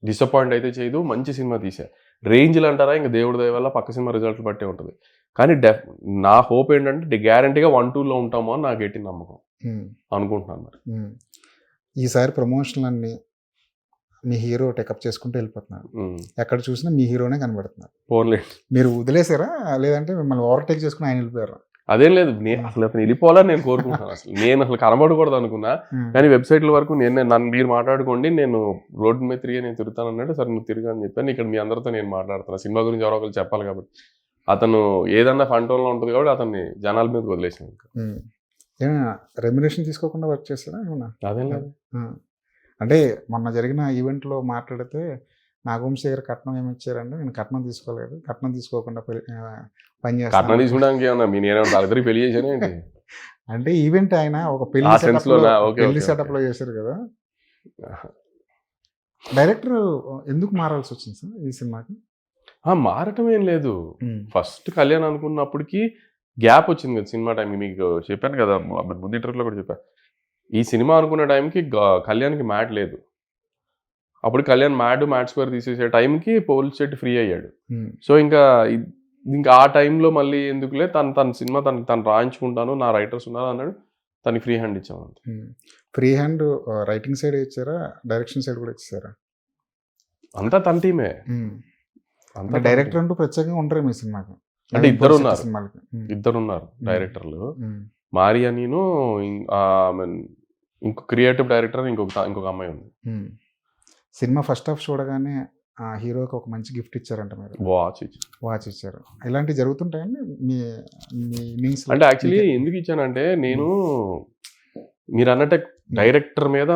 డిసప్పాయింట్ అయితే చేయదు, మంచి సినిమా తీసా. రేంజ్లు అంటారా ఇంకా దేవుడి దయ వల్ల పక్క సినిమా రిజల్ట్ బట్టే ఉంటుంది. కానీ నా హోప్ ఏంటంటే గ్యారంటీగా 1-2లో ఉంటామో అని నాకు గట్టి నమ్మకం అనుకుంటున్నాను. మరి ఈసారి ప్రమోషన్లు అన్ని మీ హీరో టేకప్ చేసుకుంటూ వెళ్ళిపోతున్నారు, ఎక్కడ చూసినా మీ హీరోనే కనబడుతున్నారు. పోన్లే, మీరు వదిలేసారా లేదంటే మిమ్మల్ని ఓవర్టేక్ చేసుకుని ఆయన వెళ్ళిపోయారా? అదేం లేదు, అసలు అతను వెళ్ళిపోవాలని నేను కోరుకుంటున్నాను. అసలు నేను అసలు కనబడకూడదు అనుకున్నా, కానీ వెబ్సైట్ల వరకు నన్ను మీరు మాట్లాడుకోండి, నేను రోడ్డు మీద తిరిగి నేను తిరుగుతాను అన్నాడు. సరే నువ్వు తిరిగా అని చెప్పాను. ఇక్కడ మీ అందరితో నేను మాట్లాడుతున్నా, సినిమా గురించి ఎవరో ఒకరు చెప్పాలి కాబట్టి. అతను ఏదన్నా ఫంటోన్లో ఉంటుంది కాబట్టి అతన్ని జనాల మీద వదిలేసాను. ఏమైనా రెమ్యునేషన్ తీసుకోకుండా వర్క్ చేస్తారా ఏమన్నా? అదేం లేదు. అంటే మొన్న జరిగిన ఈవెంట్లో మాట్లాడితే నాగవంశీ గారు కట్నం ఏమి ఇచ్చారంటే, నేను కట్నం తీసుకోలేదు, కట్నం తీసుకోకుండా పని చేస్తాను. కట్నం తీసుకోవడానికి ఏమన్నా నేనేమో వాళ్ళిద్దరికి పెళ్లి చేశాను ఏంటి? అంటే ఈవెంట్ ఆయన ఒక పెళ్లి సెటప్ లో చేశారు కదా. డైరెక్టర్ ఎందుకు మారాల్సి వచ్చింది సార్ ఈ సినిమాకి? మారటం ఏం లేదు, ఫస్ట్ కళ్యాణ్ అనుకున్నప్పటికీ గ్యాప్ వచ్చింది కదా సినిమా టైంకి. మీకు చెప్పాను కదా ముందు ఇంటర్వ్యూలో కూడా చెప్పాను, ఈ సినిమా అనుకున్న టైంకి కళ్యాణ్కి మ్యాట్ లేదు. అప్పుడు కళ్యాణ్ మ్యాట్ స్క్వేర్ తీసేసే టైంకి పోలిశెట్టి ఫ్రీ అయ్యాడు. సో ఇంకా ఆ టైంలో మళ్ళీ ఎందుకులే, తన సినిమా తను రాయించుకుంటాను, నా రైటర్స్ ఉన్నారు అన్నాడు. తనకి ఫ్రీ హ్యాండ్ ఇచ్చాము. ఫ్రీ హ్యాండ్ రైటింగ్ సైడ్ ఇచ్చారా, డైరెక్షన్ సైడ్ కూడా ఇచ్చారా? అంతా తన టీమే. డైరెక్టర్ అంటూ ప్రత్యేకంగా ఉంటారు మీ సినిమాకి? అంటే ఇద్దరున్నారు డైరెక్టర్లు, మారి అనిను ఇంకో క్రియేటివ్ డైరెక్టర్ ఇంకొక అమ్మాయి ఉంది. సినిమా ఫస్ట్ హాఫ్ చూడగానే ఆ హీరోకి ఒక మంచి గిఫ్ట్ ఇచ్చారంట మీరు, వాచ్ ఇచ్చారు. ఇలాంటివి జరుగుతుంటాయండి మీ ఇన్నింగ్స్? అంటే యాక్చువల్లీ ఎందుకు ఇచ్చానంటే, నేను మీరు అన్నట్టే డైరెక్టర్ మీద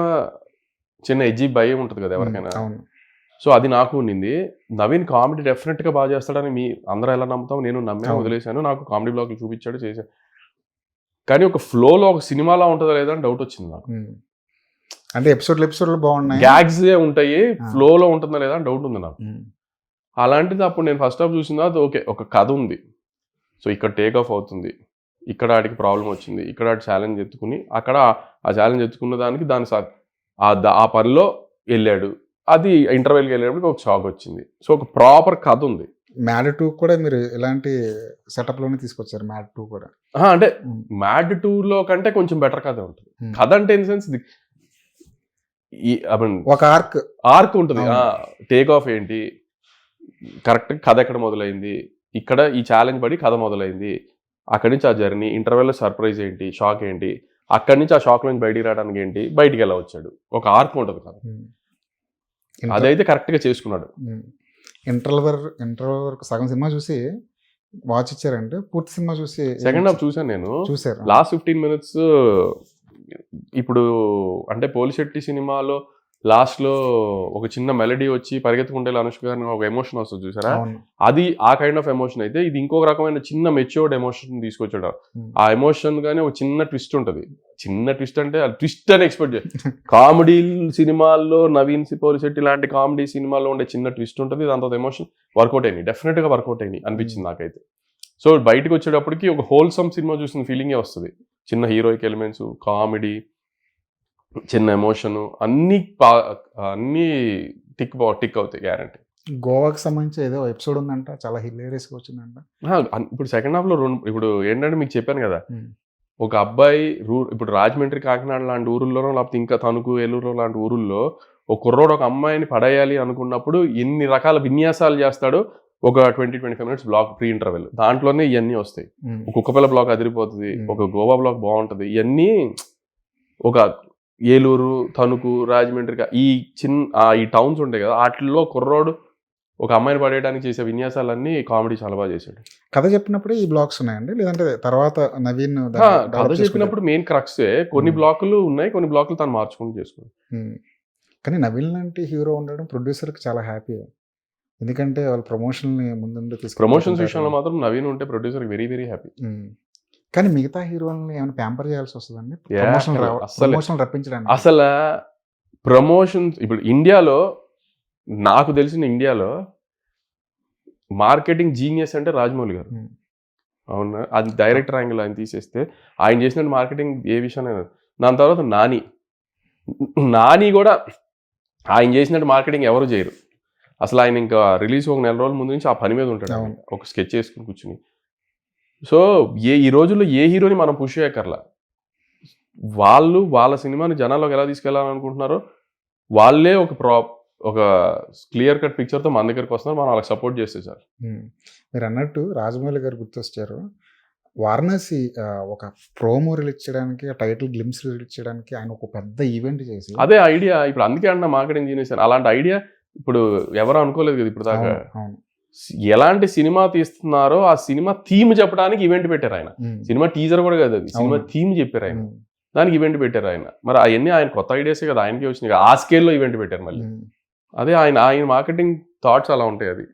చిన్న ఎడ్జీ భయం ఉంటుంది కదా ఎవరికైనా. సో అది నాకు ఉండింది. నవీన్ కామెడీ డెఫినెట్గా బాగా చేస్తాడని అందరూ ఎలా నమ్ముతాం, నేను నమ్మే వదిలేశాను. నాకు కామెడీ బ్లాగ్లు చూపించాడు, చేశాను. కానీ ఒక ఫ్లోలో ఒక సినిమాలా ఉంటుందా లేదా అని డౌట్ వచ్చింది నాకు. అంటే ఎపిసోడ్లు బాగున్నాయి, గ్యాగ్స్ ఉంటాయి, ఫ్లోలో ఉంటుందా లేదా అని డౌట్ ఉంది నాకు. అలాంటిది అప్పుడు నేను ఫస్ట్ హాఫ్ చూసిన తర్వాత ఓకే, ఒక కథ ఉంది, సో ఇక్కడ టేక్ ఆఫ్ అవుతుంది, ఇక్కడ ఆడికి ప్రాబ్లం వచ్చింది, ఇక్కడ ఆడి ఛాలెంజ్ ఎత్తుకుని అక్కడ ఆ ఛాలెంజ్ ఎత్తుకున్న దానికి ఆ పనిలో వెళ్ళాడు, అది ఇంటర్వెల్కి వెళ్ళేటప్పుడు ఒక షాక్ వచ్చింది. సో ఒక ప్రాపర్ కథ ఉంది. మ్యాడ్ 2 కూడా మీరు ఇలాంటి సెటప్ లోనే తీసుకొచ్చారు. మ్యాడ్ 2 కూడా అంటే మ్యాడ్ 2లో కంటే కొంచెం బెటర్ కథ ఉంటుంది. కథ అంటే ఇన్ సెన్స్ ఒక ఆర్క్ ఉంటుంది. టేక్ ఆఫ్ ఏంటి, కరెక్ట్ కథ ఎక్కడ మొదలైంది, ఇక్కడ ఈ ఛాలెంజ్ పడి కథ మొదలైంది, అక్కడి నుంచి ఆ జర్నీ, ఇంటర్వెల్లో సర్ప్రైజ్ ఏంటి, షాక్ ఏంటి, అక్కడి నుంచి ఆ షాక్ నుంచి బయటికి రావడానికి ఏంటి, బయటికి ఎలా వచ్చాడు, ఒక ఆర్క్ ఉంటుంది కదా. అదైతే కరెక్ట్గా చేసుకున్నాడు. ఇంటర్వల్ వరకు సగం సినిమా చూసి వాచ్ ఇచ్చారంటే, పూర్తి సినిమా చూసి సెకండ్ హాఫ్ చూసాను నేను. చూసారు లాస్ట్ 15 minutes. ఇప్పుడు అంటే పోలిశెట్టి సినిమాలో లాస్ట్లో ఒక చిన్న మెలడీ వచ్చి పరిగెత్తుకుంటే అనుష్క గారిని ఒక ఎమోషన్ వస్తుంది చూసారా, అది ఆ కైండ్ ఆఫ్ ఎమోషన్. అయితే ఇది ఇంకొక రకమైన చిన్న మెచ్యూర్డ్ ఎమోషన్ తీసుకొచ్చాడు. ఆ ఎమోషన్ కానీ ఒక చిన్న ట్విస్ట్ ఉంటుంది. చిన్న ట్విస్ట్ అంటే అది ట్విస్ట్ అని ఎక్స్పెక్ట్ చేయాలి. కామెడీ సినిమాల్లో నవీన్ పోలిశెట్టి లాంటి కామెడీ సినిమాల్లో ఉండే చిన్న ట్విస్ట్ ఉంటుంది, దాంతో ఎమోషన్ వర్కౌట్ అయింది, డెఫినెట్గా వర్కౌట్ అయింది అనిపించింది నాకైతే. సో బయటకు వచ్చేటప్పటికి ఒక హోల్సమ్ సినిమా చూసిన ఫీలింగే వస్తుంది. చిన్న హీరోయిక్ ఎలిమెంట్స్, కామెడీ, చిన్న ఎమోషన్, అన్నీ టిక్ అవుతాయి గ్యారంటీ. గోవాకి సంబంధించి ఏదో ఎపిసోడ్ ఉందంట, చాలా హిలేరియస్గా వచ్చిందంట. ఇప్పుడు సెకండ్ హాఫ్లో ఇప్పుడు ఏంటంటే మీకు చెప్పాను కదా, ఒక అబ్బాయి ఇప్పుడు రాజమండ్రి, కాకినాడ లాంటి ఊరుల్లోనో, లేకపోతే ఇంకా తణుకు, ఏలూరు లాంటి ఊరుల్లో ఒక కుర్రోడు ఒక అమ్మాయిని పడేయాలి అనుకున్నప్పుడు ఎన్ని రకాల విన్యాసాలు చేస్తాడో. ఒక 20-25 minutes బ్లాక్ ప్రీ ఇంటర్వెల్, దాంట్లోనే ఇవన్నీ వస్తాయి. ఒక కుక్కపిల్ల బ్లాక్ అదిరిపోతుంది, ఒక గోవా బ్లాక్ బాగుంటుంది, ఇవన్నీ ఒక ఏలూరు, తణుకు, రాజమండ్రి ఈ టౌన్స్ ఉంటాయి కదా, వాటిల్లో కుర్రోడు ఒక అమ్మాయిని పడేయడానికి చేసే విన్యాసాలన్నీ కామెడీ చాలా బాగా చేశాడు. కథ చెప్పినప్పుడే ఈ బ్లాక్స్ ఉన్నాయండి, లేదంటే తర్వాత నవీన్ కథ చెప్పినప్పుడు మెయిన్ క్రక్సే. కొన్ని బ్లాకులు ఉన్నాయి, కొన్ని బ్లాకులు తను మార్చుకుంటూ చేసుకున్నాడు. కానీ నవీన్ లాంటి హీరో ఉండడం ప్రొడ్యూసర్కి చాలా హ్యాపీ, ఎందుకంటే వాళ్ళు ప్రమోషన్ని ముందుండి ప్రమోషన్స్ విషయంలో మాత్రం నవీన్ ఉంటే ప్రొడ్యూసర్ వెరీ వెరీ హ్యాపీ. కానీ మిగతా హీరోల్ని ఏమైనా ప్యాంపర్ చేయాల్సి వస్తుందండి అసలు ప్రమోషన్ రప్పించడానికి? అసలు ప్రమోషన్స్ ఇప్పుడు ఇండియాలో, నాకు తెలిసిన ఇండియాలో మార్కెటింగ్ జీనియస్ అంటే రాజమౌళి గారు. అవునా, అది డైరెక్టర్ యాంగిల్ ఆయన తీసేస్తే ఆయన చేసిన మార్కెటింగ్ ఏ విషయాన్ని. దాని తర్వాత నాని కూడా ఆయన చేసినట్టు మార్కెటింగ్ ఎవరు చేయరు అసలు. ఆయన ఇంకా రిలీజ్ ఒక నెల రోజుల ముందు నుంచి ఆ పని మీద ఉంటాడు, ఒక స్కెచ్ వేసుకుని కూర్చుని. సో ఈ రోజుల్లో ఏ హీరోని మనం పుష్ చేయక్కర్లా, వాళ్ళు వాళ్ళ సినిమాని జనాల్లోకి ఎలా తీసుకెళ్లాలనుకుంటున్నారో వాళ్ళే ఒక క్లియర్ కట్ పిక్చర్తో మన దగ్గరికి వస్తున్నారు, మనం వాళ్ళకి సపోర్ట్ చేస్తే సార్. మీరు అన్నట్టు రాజమౌళి గారు గుర్తొచ్చారు. వారణాసి ఒక ప్రోమో రిలీజ్ చేయడానికి, టైటిల్ గ్లిమ్స్ రిలీజ్ చేయడానికి ఆయన ఒక పెద్ద ఈవెంట్ చేసి, అదే ఐడియా ఇప్పుడు అందుకే అన్న మార్కెటింగ్ జీనియస్. అలాంటి ఐడియా ఇప్పుడు ఎవరు అనుకోలేదు కదా ఇప్పుడు దాకా. ఎలాంటి సినిమా తీస్తున్నారో ఆ సినిమా థీమ్ చెప్పడానికి ఈవెంట్ పెట్టారు ఆయన. సినిమా టీజర్ కూడా కాదు, అది సినిమా థీమ్ చెప్పారు ఆయన, దానికి ఈవెంట్ పెట్టారు ఆయన. మరి అవన్నీ ఆయన కొత్త ఐడియాసే కదా, ఆయనకి వచ్చినాయి. ఆ స్కేల్లో ఈవెంట్ పెట్టారు మళ్ళీ. అదే ఆయన మార్కెటింగ్ థాట్స్ అలా ఉంటాయి. అది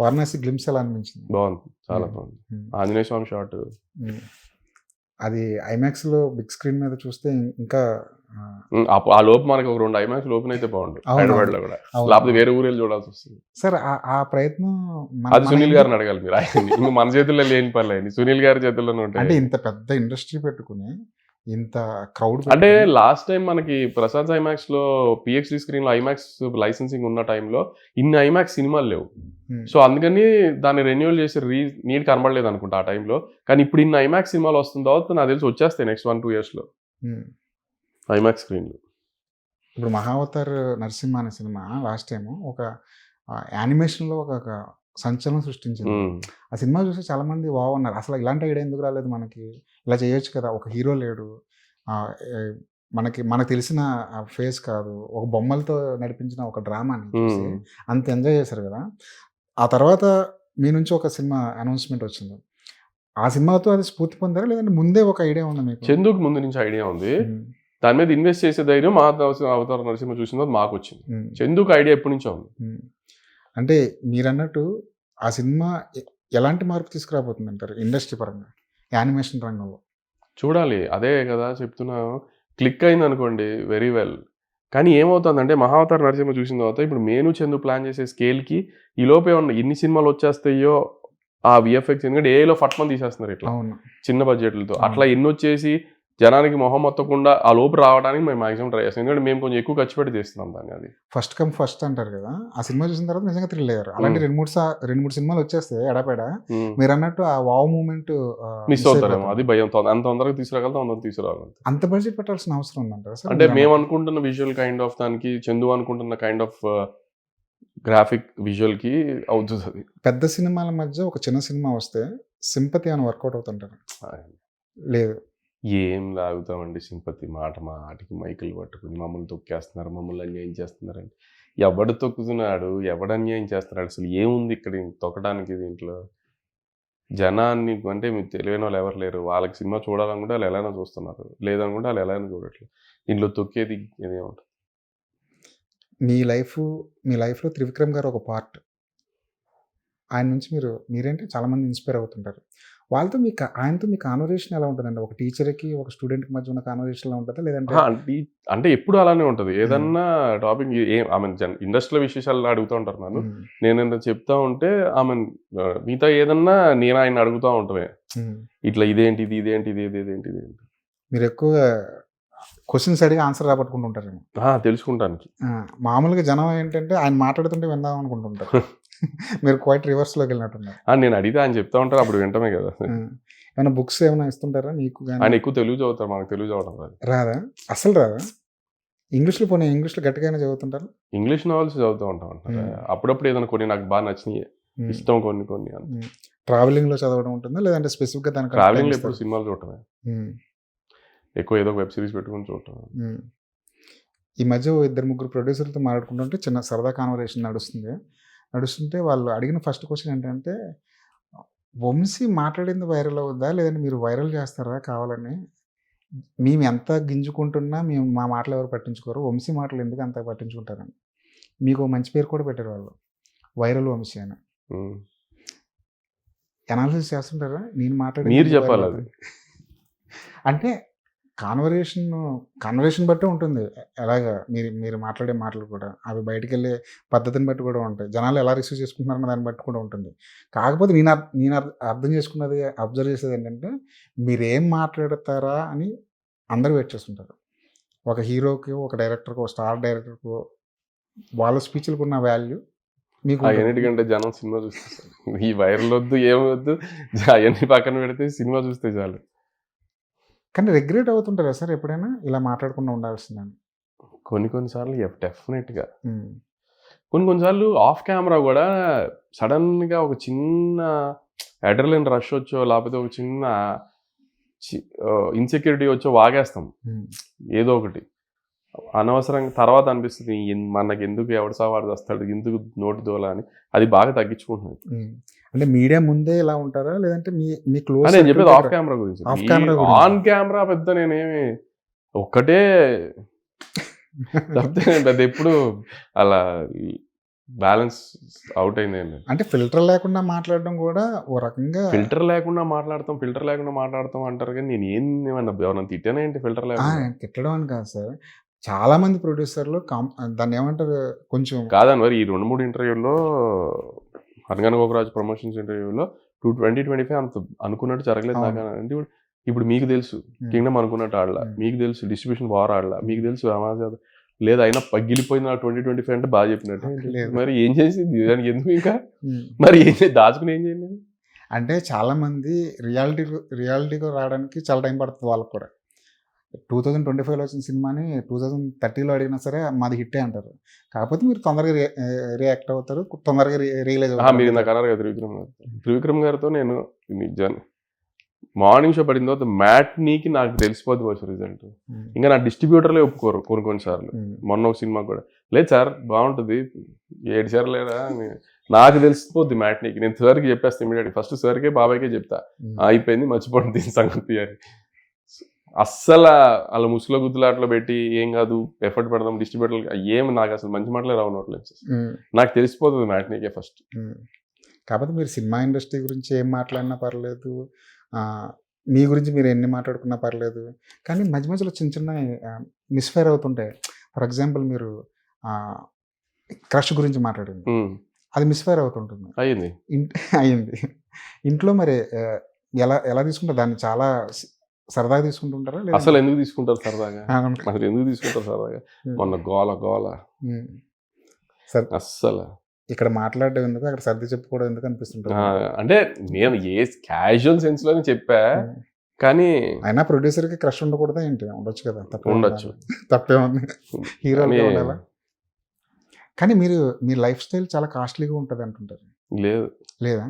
వారణాసి గ్లిమ్స్ ఎలా అనిపించింది? బాగుంది, చాలా బాగుంది. ఆంజనేయ స్వామి షాట్ అది ఐమాక్స్ లో బిగ్ స్క్రీన్ మీద చూస్తే ఇంకా ఆ లోపు మనకి ఒక 2 ఐమాక్స్ లోపల అయితే బాగుండు హైదరాబాద్ లో కూడా, లేకపోతే వేరే ఊరేళ్ళు చూడాల్సి వస్తుంది సార్. ఆ ప్రయత్నం అది సునీల్ గారిని అడగాలి మీరు. ఆయన మన చేతుల్లో లేని పనులు సునీల్ గారి చేతుల్లోనే ఉంటాయి. అంటే ఇంత పెద్ద ఇండస్ట్రీ పెట్టుకుని ఇంత క్రౌడ్, అంటే లాస్ట్ టైం మనకి ప్రసాద్ ఐమాక్స్ లో పిఎక్స్డి స్క్రీన్ లో ఐమాక్స్ లైసెన్సింగ్ ఉన్న టైంలో ఇన్ని ఐమాక్స్ సినిమాలు లేవు. సో అందుకని దాన్ని రెన్యూవల్ చేసి నీడ్ కనబడలేదు అనుకుంటా ఆ టైంలో. కానీ ఇప్పుడు ఇన్ని ఐమాక్స్ సినిమాలు వస్తుంది తర్వాత నాకు తెలిసి వచ్చేస్తాయి నెక్స్ట్ 1-2 years లో ఐమాక్స్ స్క్రీన్లు. ఇప్పుడు మహావతార్ నరసింహ అనే సినిమా లాస్ట్ టైం ఒక యానిమేషన్లో ఒక సంచలనం సృష్టించింది. ఆ సినిమా చూసి చాలా మంది వావ్ అన్నారు. అసలు ఇలాంటి ఐడియా ఎందుకు రాలేదు మనకి, ఇలా చేయొచ్చు కదా, ఒక హీరో లేడు, మనకు తెలిసిన ఫేస్ కాదు, ఒక బొమ్మలతో నడిపించిన ఒక డ్రామాని చూసి అంత ఎంజాయ్ చేశారు కదా. ఆ తర్వాత మీ నుంచి ఒక సినిమా అనౌన్స్మెంట్ వచ్చింది. ఆ సినిమాతో అది స్ఫూర్తి పొందారా, లేదంటే ముందే ఒక ఐడియా ఉందా మీకు? చందుకు ముందు నుంచి ఐడియా ఉంది, దాని మీద ఇన్వెస్ట్ చేసే ధైర్యం మా అవతార నరసింహ చూసిన మాకు వచ్చింది. చందుకు ఐడియా ఎప్పటి నుంచో ఉంది. అంటే మీరు అన్నట్టు ఆ సినిమా ఎలాంటి మార్పు తీసుకురాబోతుంది అంటారు ఇండస్ట్రీ పరంగా, యానిమేషన్ రంగంలో? చూడాలి, అదే కదా చెప్తున్నా. క్లిక్ అయింది అనుకోండి వెరీ వెల్. కానీ ఏమవుతుందంటే మహావతార నరసింహ చూసిన తర్వాత ఇప్పుడు మేను చందు ప్లాన్ చేసే స్కేల్కి ఈ లోపే ఉన్న ఎన్ని సినిమాలు వచ్చేస్తాయో ఆ విఎఫ్ఎక్స్, ఎందుకంటే ఏలో ఫట్మని తీసేస్తున్నారు ఇట్లా చిన్న బడ్జెట్లతో. అట్లా ఎన్ని వచ్చేసి జనానికి మొహం మొత్తకుండా ఆ లోపు రావడానికి మేము మాక్సిమం ట్రై చేస్తాం, ఎందుకంటే మేము కొంచెం ఎక్కువ ఖర్చు పెట్టి తీస్తున్నాం దాన్ని. అది ఫస్ట్ కమ్ ఫస్ట్ అంటారు కదా, ఆ సినిమా చూసిన తర్వాత నిజంగా థ్రిల్ అయ్యారు. అలాంటి 2-3 సినిమాలు వచ్చేస్తే ఎడపేడా మీరు అన్నట్టు ఆ వావ్ మూమెంట్ మిస్ అవుతారేమో, అది భయం. అంత తొందరగా తీసుకురాగలుగుతాం అంత బడ్జెట్ పెట్టాల్సిన అవసరం ఉందంటారు సార్? అంటే మేము అనుకుంటున్న విజువల్ కైండ్ ఆఫ్ దానికి, చందు అనుకుంటున్న కైండ్ ఆఫ్ గ్రాఫిక్ విజువల్ కి అవుతుంది. అది పెద్ద సినిమాల మధ్య ఒక చిన్న సినిమా వస్తే సింపతి అని వర్కౌట్ అవుతుంటారు, లేదు ఏం లాగుతామండి సింపతి. మాటికి మైకులు పట్టుకుని మమ్మల్ని తొక్కేస్తున్నారు, మమ్మల్ని అన్యాయం చేస్తున్నారండి. ఎవడు తొక్కుతున్నాడు, ఎవడు అన్యాయం చేస్తున్నాడు, అసలు ఏముంది ఇక్కడ తొక్కడానికి దీంట్లో? జనాన్ని అంటే మీకు తెలియని వాళ్ళు ఎవరు లేరు, వాళ్ళకి సినిమా చూడాలనుకుంటే వాళ్ళు ఎలాగైనా చూస్తున్నారు, లేదనుకుంటే వాళ్ళు ఎలాగైనా చూడట్లేదు. దీంట్లో తొక్కేది ఏదేముంటుంది? మీ లైఫ్లో త్రివిక్రమ్ గారు ఒక పార్ట్. ఆయన నుంచి మీరేంటి చాలామంది ఇన్స్పైర్ అవుతుంటారు. ఆయనతో మీ కాన్వర్జేషన్ ఎలా ఉంటుందండి? ఒక టీచర్కి ఒక స్టూడెంట్కి మధ్య ఉన్న కాన్వర్జేషన్ ఎలా ఉంటుందా, లేదంటే అంటే ఎప్పుడు అలానే ఉంటుంది. ఏదన్నా టాపిక్ ఆమె ఇండస్ట్రియల్ విశేషాలు అడుగుతూ ఉంటారు నన్ను, నేను ఎంత చెప్తా ఉంటే ఆమె మిగతా ఏదన్నా నేను ఆయన అడుగుతూ ఉంటామే, ఇట్లా ఇదేంటిది మీరు ఎక్కువగా క్వశ్చన్స్ అడిగి ఆన్సర్ రాబట్టుకుంటుంటారేమో. తెలుసుకుంటానికి మామూలుగా జనం ఏంటంటే ఆయన మాట్లాడుతుంటే విందాం అనుకుంటుంటారు. మీరు క్వైట్ రివర్స్లోకి వెళ్ళినట్టున్నారు. నేను అడిగితే ఆయన చెప్తా ఉంటారు, అప్పుడు వింటమే కదా. ఏమైనా బుక్స్ ఏమైనా ఇస్తుంటారా మీకు? ఆయన ఎక్కువ తెలుగు చదువుతారు, మనకు తెలుగు చదవడం రాదా? అసలు రాదా? ఇంగ్లీష్లో గట్టిగానే చదువుతుంటారు. ఇంగ్లీష్ నావెల్స్ చదువుతూ ఉంటాం అంటారు అప్పుడప్పుడు. ఏదైనా కొన్ని నాకు బాగా నచ్చినాయి, ఇష్టం కొన్ని. ట్రావెలింగ్లో చదవడం ఉంటుందా, లేదంటే స్పెసిఫిక్గా దానికి? ట్రావెలింగ్లో ఎప్పుడు సినిమాలు చూడటమే. ఎక్కువ ఏదో ఒక వెబ్ సిరీస్ పెట్టుకొని చూడటం. ఈ మధ్య ఓ 2-3 ప్రొడ్యూసర్లతో మాట్లాడుకుంటుంటే చిన్న సరదా కాన్వర్సేషన్ నడుస్తుంటే వాళ్ళు అడిగిన ఫస్ట్ క్వశ్చన్ ఏంటంటే, వంశీ మాట్లాడింది వైరల్ అవుద్దా? లేదంటే మీరు వైరల్ చేస్తారా కావాలని? మేము ఎంత గింజుకుంటున్నా మేము మా మాటలు ఎవరు పట్టించుకోరు. వంశీ మాటలు ఎందుకు అంత పట్టించుకుంటారని. మీకు ఓ మంచి పేరు కూడా పెట్టారు వాళ్ళు. వైరల్ వంశీ అని. అనాలిసిస్ చేస్తుంటారా? నేను మాట్లాడింది మీరు ఎందుకు చెప్పాలి వైరల్ అది. అవుతుంది? అంటే కాన్వర్సేషన్ బట్టే ఉంటుంది. ఎలాగా మీరు మాట్లాడే మాటలు కూడా. అవి బయటికెళ్ళే పద్ధతిని బట్టి కూడా ఉంటాయి. జనాలు ఎలా రిసీవ్ చేసుకుంటున్నారన్న దాన్ని బట్టి కూడా ఉంటుంది. కాకపోతే నేను అర్థం చేసుకున్నది, అబ్జర్వ్ చేసేది ఏంటంటే, మీరేం మాట్లాడతారా అని అందరూ వెయిట్ చేస్తుంటారు. ఒక హీరోకి, ఒక డైరెక్టర్‌కో, ఒక స్టార్ డైరెక్టర్‌కో వాళ్ళ స్పీచ్‌లకున్న వాల్యూ మీకు ఉంటుంది. అన్నిటికంటే జనం సినిమా చూస్తారు. ఈ వైరల్ వద్దు, ఏమొద్దు, అవన్నీ పక్కన పెడితే సినిమా చూస్తే చాలు. కానీ రిగ్రెట్ అవుతుంటారా సార్ ఎప్పుడైనా? ఇలా మాట్లాడకుండా ఉండాల్సిందని? కొన్ని సార్లు డెఫినెట్‌గా. హ్మ్. కొన్ని సార్లు ఆఫ్ కెమెరా కూడా సడన్‌గా ఒక చిన్న అడ్రినలిన్ రష్ వచ్చో, లేకపోతే ఒక చిన్న ఇన్సెక్యూరిటీ వచ్చో వాగేస్తాం. ఏదో ఒకటి. అనవసరంగా తర్వాత అనిపిస్తుంది మనకెందుకు ఎవడు సావాడు వస్తాడు, ఎందుకు నోటి దోల అని. అది బాగా తగ్గించుకుంటున్నాను. అంటే మీడియా ముందే ఇలా ఉంటారా? లేదంటే మీ క్లోజ్ నేను చెప్పేది ఆఫ్ కెమెరా గురించి. ఆఫ్ కెమెరా గురించి. ఆన్ కెమెరా పెద్ద నేనేమి ఒక్కటే తప్పితే అది ఎప్పుడు అలా బ్యాలెన్స్ అవుట్ అయింది. అంటే ఫిల్టర్ లేకుండా మాట్లాడడం కూడా ఓ రకంగా. ఫిల్టర్ లేకుండా మాట్లాడతాం అంటారు కానీ నేను ఏమన్నా ఎవరన్నా తిట్టానా ఏంటి ఫిల్టర్ లేకుండా? తిట్టడం అని కాదు సార్. చాలా మంది ప్రొడ్యూసర్లు దాన్ని ఏమంటారు కొంచెం కాదని మరి ఈ 2-3 ఇంటర్వ్యూల్లో అనగనగా ఒక రాజు ప్రమోషన్స్ ఇంటర్వ్యూలో 2025 అంత అనుకున్నట్టు జరగలేదు నాకు అంటే ఇప్పుడు మీకు తెలుసు కింగ్డమ్ అనుకున్నట్టు ఆడలా, మీకు తెలుసు డిస్ట్రిబ్యూషన్ వార్ ఆడలా, మీకు తెలుసు అమాజాన్ లేదు అయినా పగిలిపోయింది 2025 అంటే బాగా చెప్పినట్టు. మరి ఏం చేసింది దానికి ఎందుకు ఇంకా మరి దాచుకుని ఏం చేయలేదు? అంటే చాలా మంది రియాలిటీగా రావడానికి చాలా టైం పడుతుంది వాళ్ళకి కూడా. 2025లో వచ్చిన సినిమాని 2030లో అడిగినా సరే మాది హిట్టే అంటారు. కాకపోతే మీరు తొందరగా రియాక్ట్ అవుతారు, తొందరగా రియలైజ్ అవుతారు. మీరు నాకు అన్నారు కదా త్రివిక్రమ్ గారితో నేను నిజాన్ని మార్నింగ్ షో పడిన తర్వాత మ్యాట్నీకి నాకు తెలిసిపోద్ది వచ్చి రిజల్ట్. ఇంకా నా డిస్ట్రిబ్యూటర్లే ఒప్పుకోరు కొన్నిసార్లు. మొన్న ఒక సినిమా కూడా లేదు సార్ బాగుంటుంది 7 సార్లు లేదా నాకు తెలిసిపోద్ది మ్యాట్నీకి. నేను సార్కి చెప్పేస్తాను ఇమీడియట్. ఫస్ట్ సార్కే బాబాయ్కే చెప్తా అయిపోయింది మర్చిపోండి దీని సంగతి అని. అస్సలు అలా ముసుగులో గుద్దులాట్లో పెట్టి ఏం కాదు ఎఫర్ట్ పెడదాం డిస్ట్రిబ్యూటర్ ఏమి నాకు అసలు మంచి మాటలే రావట్లేదు. నాకు తెలిసిపోతుంది మ్యాట్నీకే ఫస్ట్. కాకపోతే మీరు సినిమా ఇండస్ట్రీ గురించి ఏం మాట్లాడినా పర్లేదు, మీ గురించి మీరు ఎన్ని మాట్లాడుకున్నా పర్లేదు, కానీ మధ్య మధ్యలో చిన్న మిస్ఫైర్ అవుతుంటాయి. ఫర్ ఎగ్జాంపుల్ మీరు క్రష్ గురించి మాట్లాడింది, అది మిస్ఫైర్ అవుతుంటుంది. అయింది ఇంట్లో మరి ఎలా తీసుకుంటారు దాన్ని? చాలా సరదాగా తీసుకుంటుంటారా? అసలు ఎందుకు తీసుకుంటారు సరదాగా? మొన్న గోల అస్సలు ఇక్కడ మాట్లాడడం ఎందుకు, అక్కడ సర్ది చెప్పుకోవడం ఎందుకు అనిపిస్తుంటుంది. అంటే నేను క్యాజువల్ సెన్స్ లోనే చెప్పా, కానీ అయినా ప్రొడ్యూసర్కి క్రష్ ఉండకూడదా ఏంటి? ఉండొచ్చు కదా, ఉండొచ్చు, తప్పేముంది, హీరో ఉండాలా. కానీ మీ లైఫ్ స్టైల్ చాలా కాస్ట్లీగా ఉంటుంది అంటుంటారు. లేదా?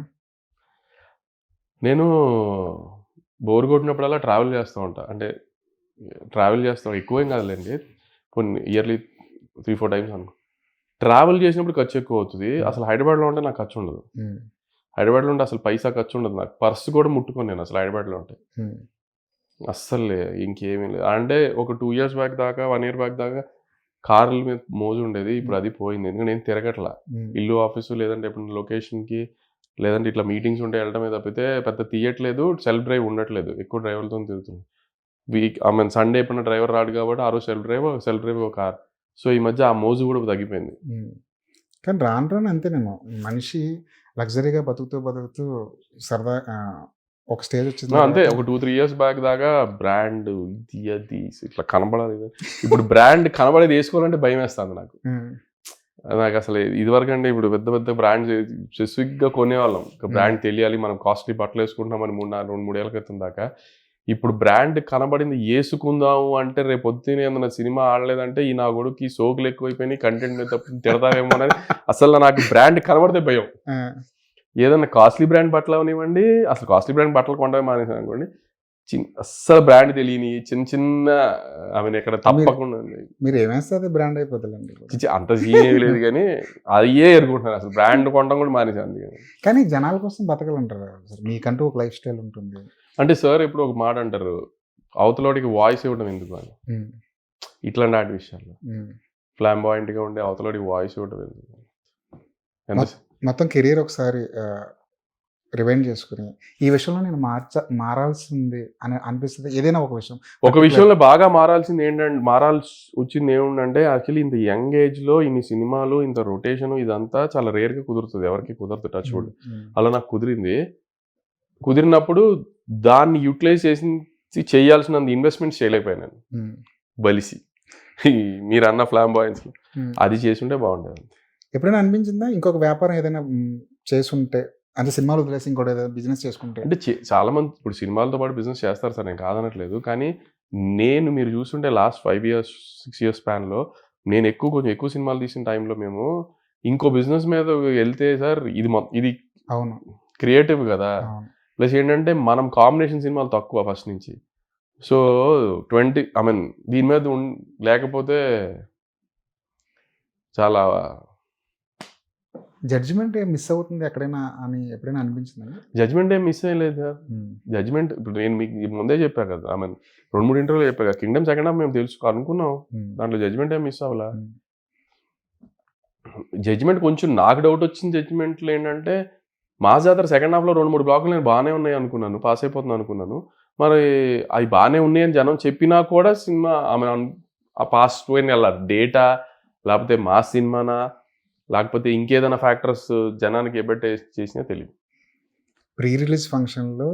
నేను బోర్ కొట్టినప్పుడల్లా ట్రావెల్ చేస్తూ ఉంటా. అంటే ట్రావెల్ చేస్తాం ఎక్కువేం కాదులేండి, కొన్ని ఇయర్లీ 3-4 టైమ్స్ అనుకో. ట్రావెల్ చేసినప్పుడు ఖర్చు ఎక్కువ అవుతుంది. అసలు హైదరాబాద్లో ఉంటే నాకు ఖర్చు ఉండదు. హైదరాబాద్లో ఉంటే అసలు పైసా ఖర్చు ఉండదు. నాకు పర్సు కూడా ముట్టుకోను నేను అసలు హైదరాబాద్లో ఉంటే. అస్సలు ఇంకేమీ లేదు. అంటే ఒక 2 years బ్యాక్ దాకా 1 year బ్యాక్ దాకా కార్ల మీద మోజు ఉండేది. ఇప్పుడు అది పోయింది. ఎందుకంటే నేను తిరగట్లా. ఇల్లు ఆఫీసు లేదంటే ఎప్పుడు లొకేషన్కి లేదంటే ఇట్లా మీటింగ్స్ ఉంటే వెళ్ళడమే తప్పితే పెద్ద తీయట్లేదు. సెల్ఫ్ డ్రైవ్ ఉండట్లేదు, ఎక్కువ డ్రైవర్లతో తిరుగుతుంది. సండే ఎప్పుడైనా డ్రైవర్ రాడు కాబట్టి ఆ రోజు సెల్ఫ్ డ్రైవ్ ఒక కార్. సో ఈ మధ్య ఆ మోజు కూడా తగ్గిపోయింది. కానీ రాను అంతేనేమో, మనిషి లగ్జరీగా బతుకుతూ సరదా ఒక స్టేజ్ వచ్చింది అంతే. ఒక 2-3 years బ్యాక్ దాకా బ్రాండ్ ఇది అది ఇట్లా కనబడాలి. ఇప్పుడు బ్రాండ్ కనబడేది వేసుకోవాలంటే భయం వేస్తుంది నాకు. నాకు అసలు ఇదివరకు అంటే ఇప్పుడు పెద్ద బ్రాండ్స్ స్పెసిఫిక్గా కొనేవాళ్ళం. బ్రాండ్ తెలియాలి, మనం కాస్ట్లీ బట్టలు వేసుకుంటామని 2-3 ఏళ్ళ క్రితం దాకా. ఇప్పుడు బ్రాండ్ కనబడింది వేసుకుందాము అంటే రేపు పొద్దునే ఏదైనా సినిమా ఆడలేదంటే ఈ నా కొడుకు సోకులు ఎక్కువైపోయినాయి, కంటెంట్ మీద తప్ప తిడతావేమో అనేది అసలు నాకు బ్రాండ్ కనబడితే భయం. ఏదన్నా కాస్ట్లీ బ్రాండ్ బట్టలు అవనివ్వండి, అసలు కాస్ట్లీ బ్రాండ్ బట్టలు కొండమే మానేసాను అనుకోండి, అస్సలు బ్రాండ్ తెలియని చిన్న ఆమె ఇక్కడ తప్పకుండా మీరు ఏమేస్తే అది బ్రాండ్ అయిపోతుందండి. అంత సీన్ లేదు కానీ అయ్యే ఎరుకుంటున్నారు. అసలు బ్రాండ్ కొనడం కూడా మానేసాను. కానీ జనాల కోసం బతకాలంటారు సార్, మీకంటూ ఒక లైఫ్ స్టైల్ ఉంటుంది. అంటే సార్ ఇప్పుడు ఒక మాట అంటారు, అవతలోడికి వాయిస్ ఇవ్వడం ఎందుకు అని. ఇట్లాంటి వాటి విషయాల్లో ఫ్లాంబాయింట్గా ఉండే అవతలోడికి వాయిస్ ఇవ్వడం ఎందుకు. మొత్తం కెరీర్ ఒకసారి రివైండ్ చేసుకుని ఈ విషయంలో నేను మారాల్సింది అని అనిపిస్తుంది. ఏదైనా ఒక విషయంలో బాగా మారాల్సి వచ్చింది ఏముందంటే, యాక్చువల్లీ ఇంత యంగ్ ఏజ్ లో ఇన్ని సినిమాలు, ఇంత రొటేషన్, ఇదంతా చాలా రేర్ గా కుదురుతుంది. ఎవరికి కుదరదు, టచ్ వుడ్. అలా నాకు కుదిరినప్పుడు దాన్ని యూటిలైజ్ చేయాల్సినంత ఇన్వెస్ట్మెంట్స్ చేయలేకపోయాను బలిసి. మీరు అన్న ఫ్లాంబాయన్స్ అది చేసుంటే బాగుండేది. ఎప్పుడైనా అనిపించిందా ఇంకొక వ్యాపారం ఏదైనా చేసుంటే, అంటే సినిమాలు వదిలేసి ఇంకోటి ఏదైనా బిజినెస్ చేసుకుంటే? అంటే చాలా మంది ఇప్పుడు సినిమాలతో పాటు బిజినెస్ చేస్తారు సార్, నేను కాదనట్లేదు. కానీ మీరు చూస్తుంటే లాస్ట్ 5 years 6 years స్పాన్లో నేను కొంచెం ఎక్కువ సినిమాలు తీసిన టైంలో మేము ఇంకో బిజినెస్ మీద వెళ్తే సార్, ఇది అవును క్రియేటివ్ కదా. ప్లస్ ఏంటంటే మనం కాంబినేషన్ సినిమాలు తక్కువ ఫస్ట్ నుంచి. సో 20 దీని మీద లేకపోతే చాలా జడ్జిమెంట్ మిస్ అవుతుంది ఎక్కడైనా అని ఎప్పుడైనా అనిపించిందండి? జడ్జిమెంట్ ఏం మిస్ అయ్యలేదు సార్. జడ్జిమెంట్ ఇప్పుడు నేను మీకు ముందే చెప్పాను కదా, 2-3 ఇంటర్వ్యూలో చెప్పాను కదా, కింగ్డమ్ సెకండ్ హాఫ్ మేము అనుకున్నాం. దాంట్లో జడ్జిమెంట్ ఏం మిస్ అవ్వాలా. జడ్జిమెంట్ కొంచెం నాకు డౌట్ వచ్చింది. జడ్జిమెంట్లు ఏంటంటే, మా జాతర సెకండ్ హాఫ్లో 2-3 బ్లాకులు నేను బాగానే ఉన్నాయి అనుకున్నాను, పాస్ అయిపోతున్నాను అనుకున్నాను. మరి అవి బాగానే ఉన్నాయని జనం చెప్పినా కూడా సినిమా ఆ పాస్ పోయిన వెళ్ళా డేటా, లేకపోతే మా సినిమానా, లేకపోతే ఇంకేదైనా ఫ్యాక్టర్స్ జనానికి ఎబెట్ చేసినా తెలియదు. ప్రీ రిలీజ్ ఫంక్షన్లో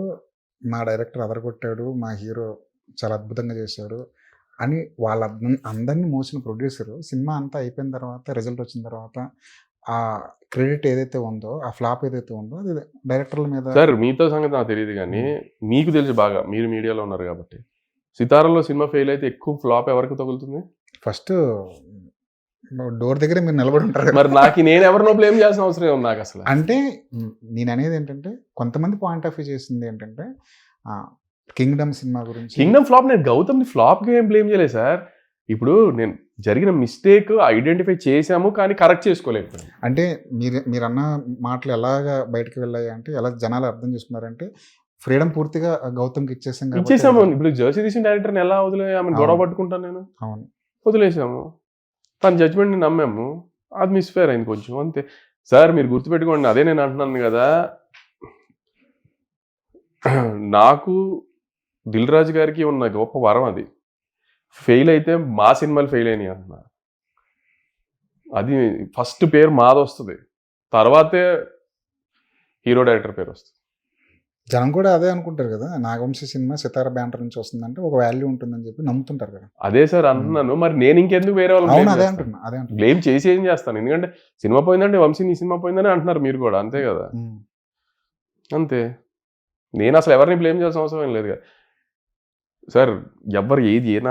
మా డైరెక్టర్ అదరగొట్టాడు, మా హీరో చాలా అద్భుతంగా చేశాడు అని అందరినీ మోసిన ప్రొడ్యూసరు సినిమా అంతా అయిపోయిన తర్వాత, రిజల్ట్ వచ్చిన తర్వాత ఆ క్రెడిట్ ఏదైతే ఉందో, ఆ ఫ్లాప్ ఏదైతే ఉందో అది డైరెక్టర్ల మీద. సార్ మీతో సంగతి నాకు తెలియదు కానీ మీకు తెలుసు బాగా, మీరు మీడియాలో ఉన్నారు కాబట్టి. సితారాలో సినిమా ఫెయిల్ అయితే ఎక్కువ ఫ్లాప్ ఎవరికి తగులుతుంది? ఫస్ట్ డోర్ దగ్గర మీరు నిలబడి ఉంటారు. మరి నేను ఎవరినో బ్లేమ్ చేయాల్సిన అవసరం ఉంది నాకు అసలు. అంటే నేను అనేది ఏంటంటే, కొంతమంది పాయింట్ ఆఫ్ వ్యూ చేసింది ఏంటంటే, కింగ్డమ్ సినిమా గురించి. కింగ్డమ్ ఫ్లాప్, నేను గౌతమ్ని ఫ్లాప్గా ఏం బ్లేమ్ చేయలేదు సార్. ఇప్పుడు నేను జరిగిన మిస్టేక్ ఐడెంటిఫై చేశాము కానీ కరెక్ట్ చేసుకోలేదు. అంటే మీరు అన్న మాటలు ఎలాగా బయటకు వెళ్ళాయి అంటే, ఎలా జనాలు అర్థం చేసుకున్నారంటే, ఫ్రీడమ్ పూర్తిగా గౌతమ్కి ఇచ్చేసాము. ఇప్పుడు జర్సీ తీసిన డైరెక్టర్ని ఎలా వదిలేయామని గొడవ పట్టుకుంటాను నేను. అవును, వదిలేసాము. తన జడ్జ్మెంట్ని నమ్మాము, అది మిస్ఫేర్ అయింది కొంచెం, అంతే సార్. మీరు గుర్తుపెట్టుకోండి, అదే నేను అంటున్నాను కదా, నాకు దిల్ రాజు గారికి ఉన్న గొప్ప వరం అది. ఫెయిల్ అయితే మా సినిమాలు ఫెయిల్ అయినాయి అంటున్నా. అది ఫస్ట్ పేరు మాది వస్తుంది, తర్వాతే హీరో డైరెక్టర్ పేరు వస్తుంది. జనం కూడా అదే అనుకుంటారు కదా, నాగవంశీ సినిమా సితార బ్యానర్ నుంచి వస్తుందంటే ఒక వాల్యూ ఉంటుందని చెప్పి నమ్ముతుంటారు కదా. అదే సార్ అంటున్నాను. మరి నేను ఇంకెందుకు వేరే వాళ్ళు అదే అంటున్నా బ్లేమ్ చేసి ఏం చేస్తాను? ఎందుకంటే సినిమా పోయిందంటే వంశీ నీ సినిమా పోయిందని అంటున్నారు మీరు కూడా, అంతే కదా. అంతే, నేను అసలు ఎవరిని బ్లేమ్ చేయాల్సిన అవసరం ఏం లేదు కదా సార్. ఎవరు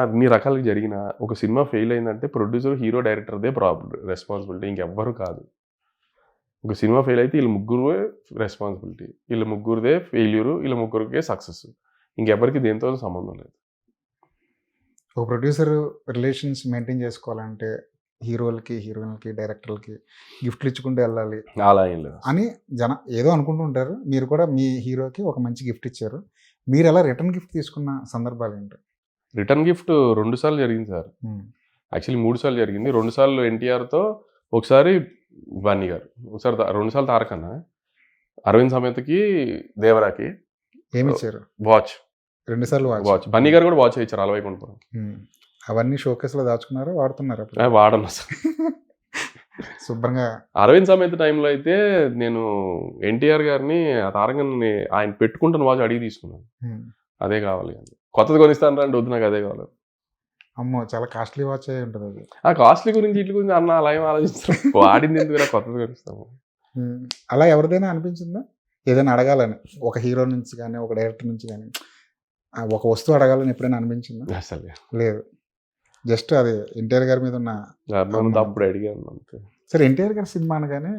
అన్ని రకాలుగా జరిగినా ఒక సినిమా ఫెయిల్ అయిందంటే ప్రొడ్యూసర్, హీరో, డైరెక్టర్దే రెస్పాన్సిబిలిటీ, ఇంకెవ్వరు కాదు. ఒక సినిమా ఫెయిల్ అయితే వీళ్ళు ముగ్గురే రెస్పాన్సిబిలిటీ, వీళ్ళ ముగ్గురుదే ఫెయిల్యూరు, వీళ్ళ ముగ్గురికే సక్సెస్, ఇంకెవరికి దేంతో సంబంధం లేదు. ఒక ప్రొడ్యూసర్ రిలేషన్స్ మెయింటైన్ చేసుకోవాలంటే హీరోలకి, హీరోయిన్లకి, డైరెక్టర్లకి గిఫ్ట్లు ఇచ్చుకుంటూ వెళ్ళాలి అలా ఏం లేదు అని ఏదో అనుకుంటూ ఉంటారు. మీరు కూడా మీ హీరోకి ఒక మంచి గిఫ్ట్ ఇచ్చారు. మీరు ఎలా రిటర్న్ గిఫ్ట్ తీసుకున్న సందర్భాలు ఏంటి? రిటర్న్ గిఫ్ట్ 2 సార్లు జరిగింది సార్. యాక్చువల్లీ 3 సార్లు జరిగింది. 2 సార్లు ఎన్టీఆర్తో, ఒకసారి బన్నీ గారు, ఒకసారి 2 సార్లు తారకన్న, అరవింద్ సమేతకి, దేవరాకి. ఏమి ఇచ్చారు? వాచ్. 2 సార్లు వాచ్. బన్నీ గారు కూడా వాచ్ ఇచ్చారు అలవైకుంఠపురం. అవన్నీ షోకేస్లో దాచుకున్నారు, వాడుతున్నారు? వాడను అసలు శుభ్రంగా. అరవింద్ సమేత టైంలో అయితే నేను ఎన్టీఆర్ గారిని, తారకన్ని ఆయన పెట్టుకుంటున్న వాచ్ అడిగి తీసుకున్నాను. అదే కావాలి అని. కొత్తది కొనిస్తాను రండి, వద్దు నాకు అదే కావాలి. అమ్మో, చాలా కాస్ట్లీ వాచ్ అయి ఉంటుంది అది. ఆ కాస్ట్లీ గురించి ఇట్ల గురించి అన్న అలా ఏం ఆలోచిస్తాం, వాడింది ఎందుకు కొత్తది కొనిస్తాము. అలా ఎవరిదైనా అనిపించిందా ఏదైనా అడగాలని, ఒక హీరో నుంచి కానీ, ఒక డైరెక్టర్ నుంచి కానీ ఒక వస్తువు అడగాలని ఎప్పుడైనా అనిపించిందా? అసలు లేదు, జస్ట్ అది ఎన్టీఆర్ గారి మీద ఉన్న అప్పుడు అడిగాను అంతే. సరే, ఎన్టీఆర్ గారి సినిమా అనగానే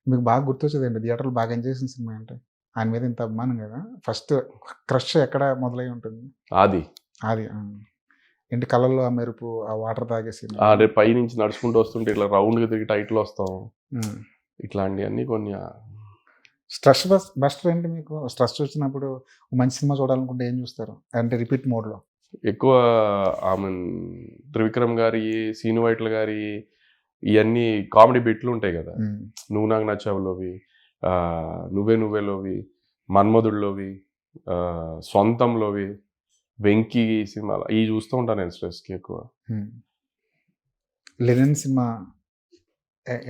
మీకు బాగా గుర్తొచ్చేది ఏంటి? థియేటర్లో బాగా ఎంజాయ్ చేసిన సినిమా అంటే ఆయన మీద ఇంత అభిమానం కదా, ఫస్ట్ క్రష్ ఎక్కడ మొదలై ఉంటుంది? అది అది ఏంటి కళ్ళల్లో ఆ మెరుపు, ఆ వాటర్ తాగేసి అదే పైనుంచి నడుచుకుంటూ వస్తుంటే ఇట్లా రౌండ్గా తిరిగి టైట్లో వస్తాం, ఇట్లాంటివన్నీ కొన్ని స్ట్రెస్ బస్టర్ ఏంటి మీకు? స్ట్రెస్ వచ్చినప్పుడు మంచి సినిమా చూడాలనుకుంటే ఏం చూస్తారు అంటే రిపీట్ మోడ్లో? ఎక్కువ ఆమె త్రివిక్రమ్ గారి, సీను వైట్ల గారి ఇవన్నీ కామెడీ బిట్లు ఉంటాయి కదా, నువ్వు నాకు నచ్చావులోవి, నువ్వే నువ్వేలోవి, మన్మధుడిలోవి, సొంతంలోవి, వెంకీ సినిమాలు ఇవి చూస్తూ ఉంటాను నేను స్ట్రెస్కి ఎక్కువ. లెనిన్ సినిమా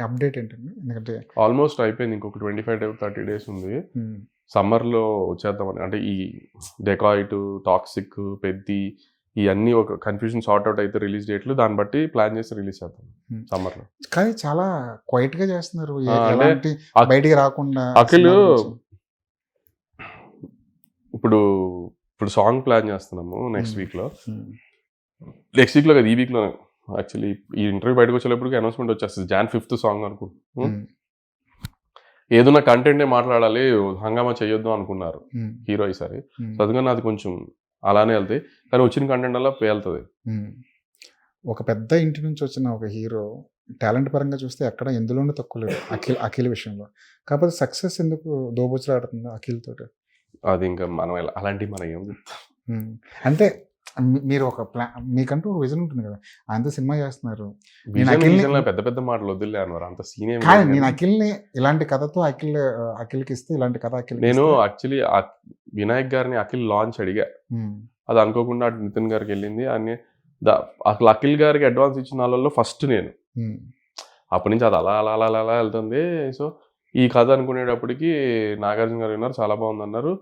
అప్డేట్ ఏంటండి? ఎందుకంటే ఆల్మోస్ట్ అయిపోయింది, ఇంకొక 25-30 days ఉంది. సమ్మర్లో వచ్చేద్దామని, అంటే ఈ డెకాయిట్, టాక్సిక్, పెద్ది ఇవన్నీ ఒక కన్ఫ్యూజన్ సార్ట్ అవుట్ అయితే రిలీజ్ డేట్లు దాన్ని బట్టి ప్లాన్ చేసి రిలీజ్ చేద్దాం సమ్మర్లో. కానీ చాలా క్వైట్ గా చేస్తున్నారు, అంటే బయటికి రాకుండా. అఖిల్ ఇప్పుడు సాంగ్ ప్లాన్ చేస్తున్నాము నెక్స్ట్ వీక్లో కదా, ఈ వీక్లో యాక్చువల్లీ ఈ ఇంటర్వ్యూ బయటకు వచ్చేటప్పటికి అనౌన్స్మెంట్ వచ్చేస్తుంది, Jan 5th సాంగ్ అనుకుంటున్నాను. ఏదైనా కంటెంటే మాట్లాడాలి, హంగామా చేయొద్దు అనుకున్నారు హీరో ఈసారి. అందుకని అది కొంచెం అలానే వెళ్తాయి, కానీ వచ్చిన కంటెంట్ అలా పేలుతుంది. ఒక పెద్ద ఇంటి నుంచి వచ్చిన ఒక హీరో టాలెంట్ పరంగా చూస్తే ఎక్కడ ఎందులోనూ తక్కువ లేదు అఖిల్ విషయంలో. కాకపోతే సక్సెస్ ఎందుకు దోబుచ్చులాడుతుంది అఖిల్ తోటి? అది ఇంకా మనం అలాంటివి మనం ఏం చెప్తాం అంటే మీరు ఒక మీకంటూ ఒక విజన్ ఉంటుంది కదా, ఆయనతో సినిమా చేస్తున్నారు. పెద్ద పెద్ద మాటలు వదిలే అన్నారు, అంత సీన్ ఏం. నేను అఖిల్ని ఇలాంటి కథతో అఖిల్కి ఇస్తే ఇలాంటి కథ అఖిల్. నేను యాక్చువల్లీ వినాయక్ గారిని అఖిల్ లాంచ్ అడిగా, అది అనుకోకుండా నితిన్ గారికి వెళ్ళింది. అసలు అఖిల్ గారికి అడ్వాన్స్ ఇచ్చిన వాళ్ళలో ఫస్ట్ నేను. అప్పటి నుంచి అది అలా అలా అలా అలా వెళ్తుంది. సో ఈ కథ అనుకునేటప్పటికి నాగార్జున గారు విన్నారు, చాలా బాగుంది అన్నారు.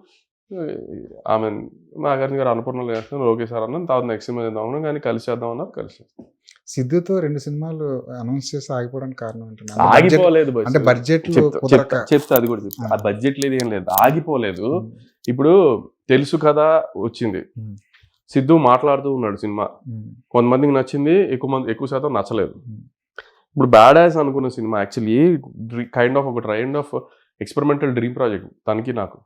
ఆమె నాగార్జున గారు అన్నపూర్ణలో చేస్తున్నారు, ఓకే సార్ అన్నాను. తర్వాత నెక్స్ట్ సినిమా చేద్దాం కానీ కలిసి చేద్దాం అన్నారు, కలిసి. సిద్ధుతో 2 సినిమాలు అనౌన్స్ చేసి ఆగిపోవడానికి కారణం ఏంటంటే? ఆగిపోలేదు, అంటే బడ్జెట్ చెప్తా, అది కూడా చెప్తా. ఆ బడ్జెట్ లేదు, ఏం లేదు, ఆగిపోలేదు. ఇప్పుడు తెలుసు కదా వచ్చింది, సిద్ధు మాట్లాడుతూ ఉన్నాడు సినిమా, కొంతమందికి నచ్చింది, ఎక్కువ శాతం నచ్చలేదు. ఇప్పుడు బ్యాడ్ యాస్ అనుకున్న సినిమా యాక్చువల్లీ ఒక kind of experimental dream project తనకి నాకు.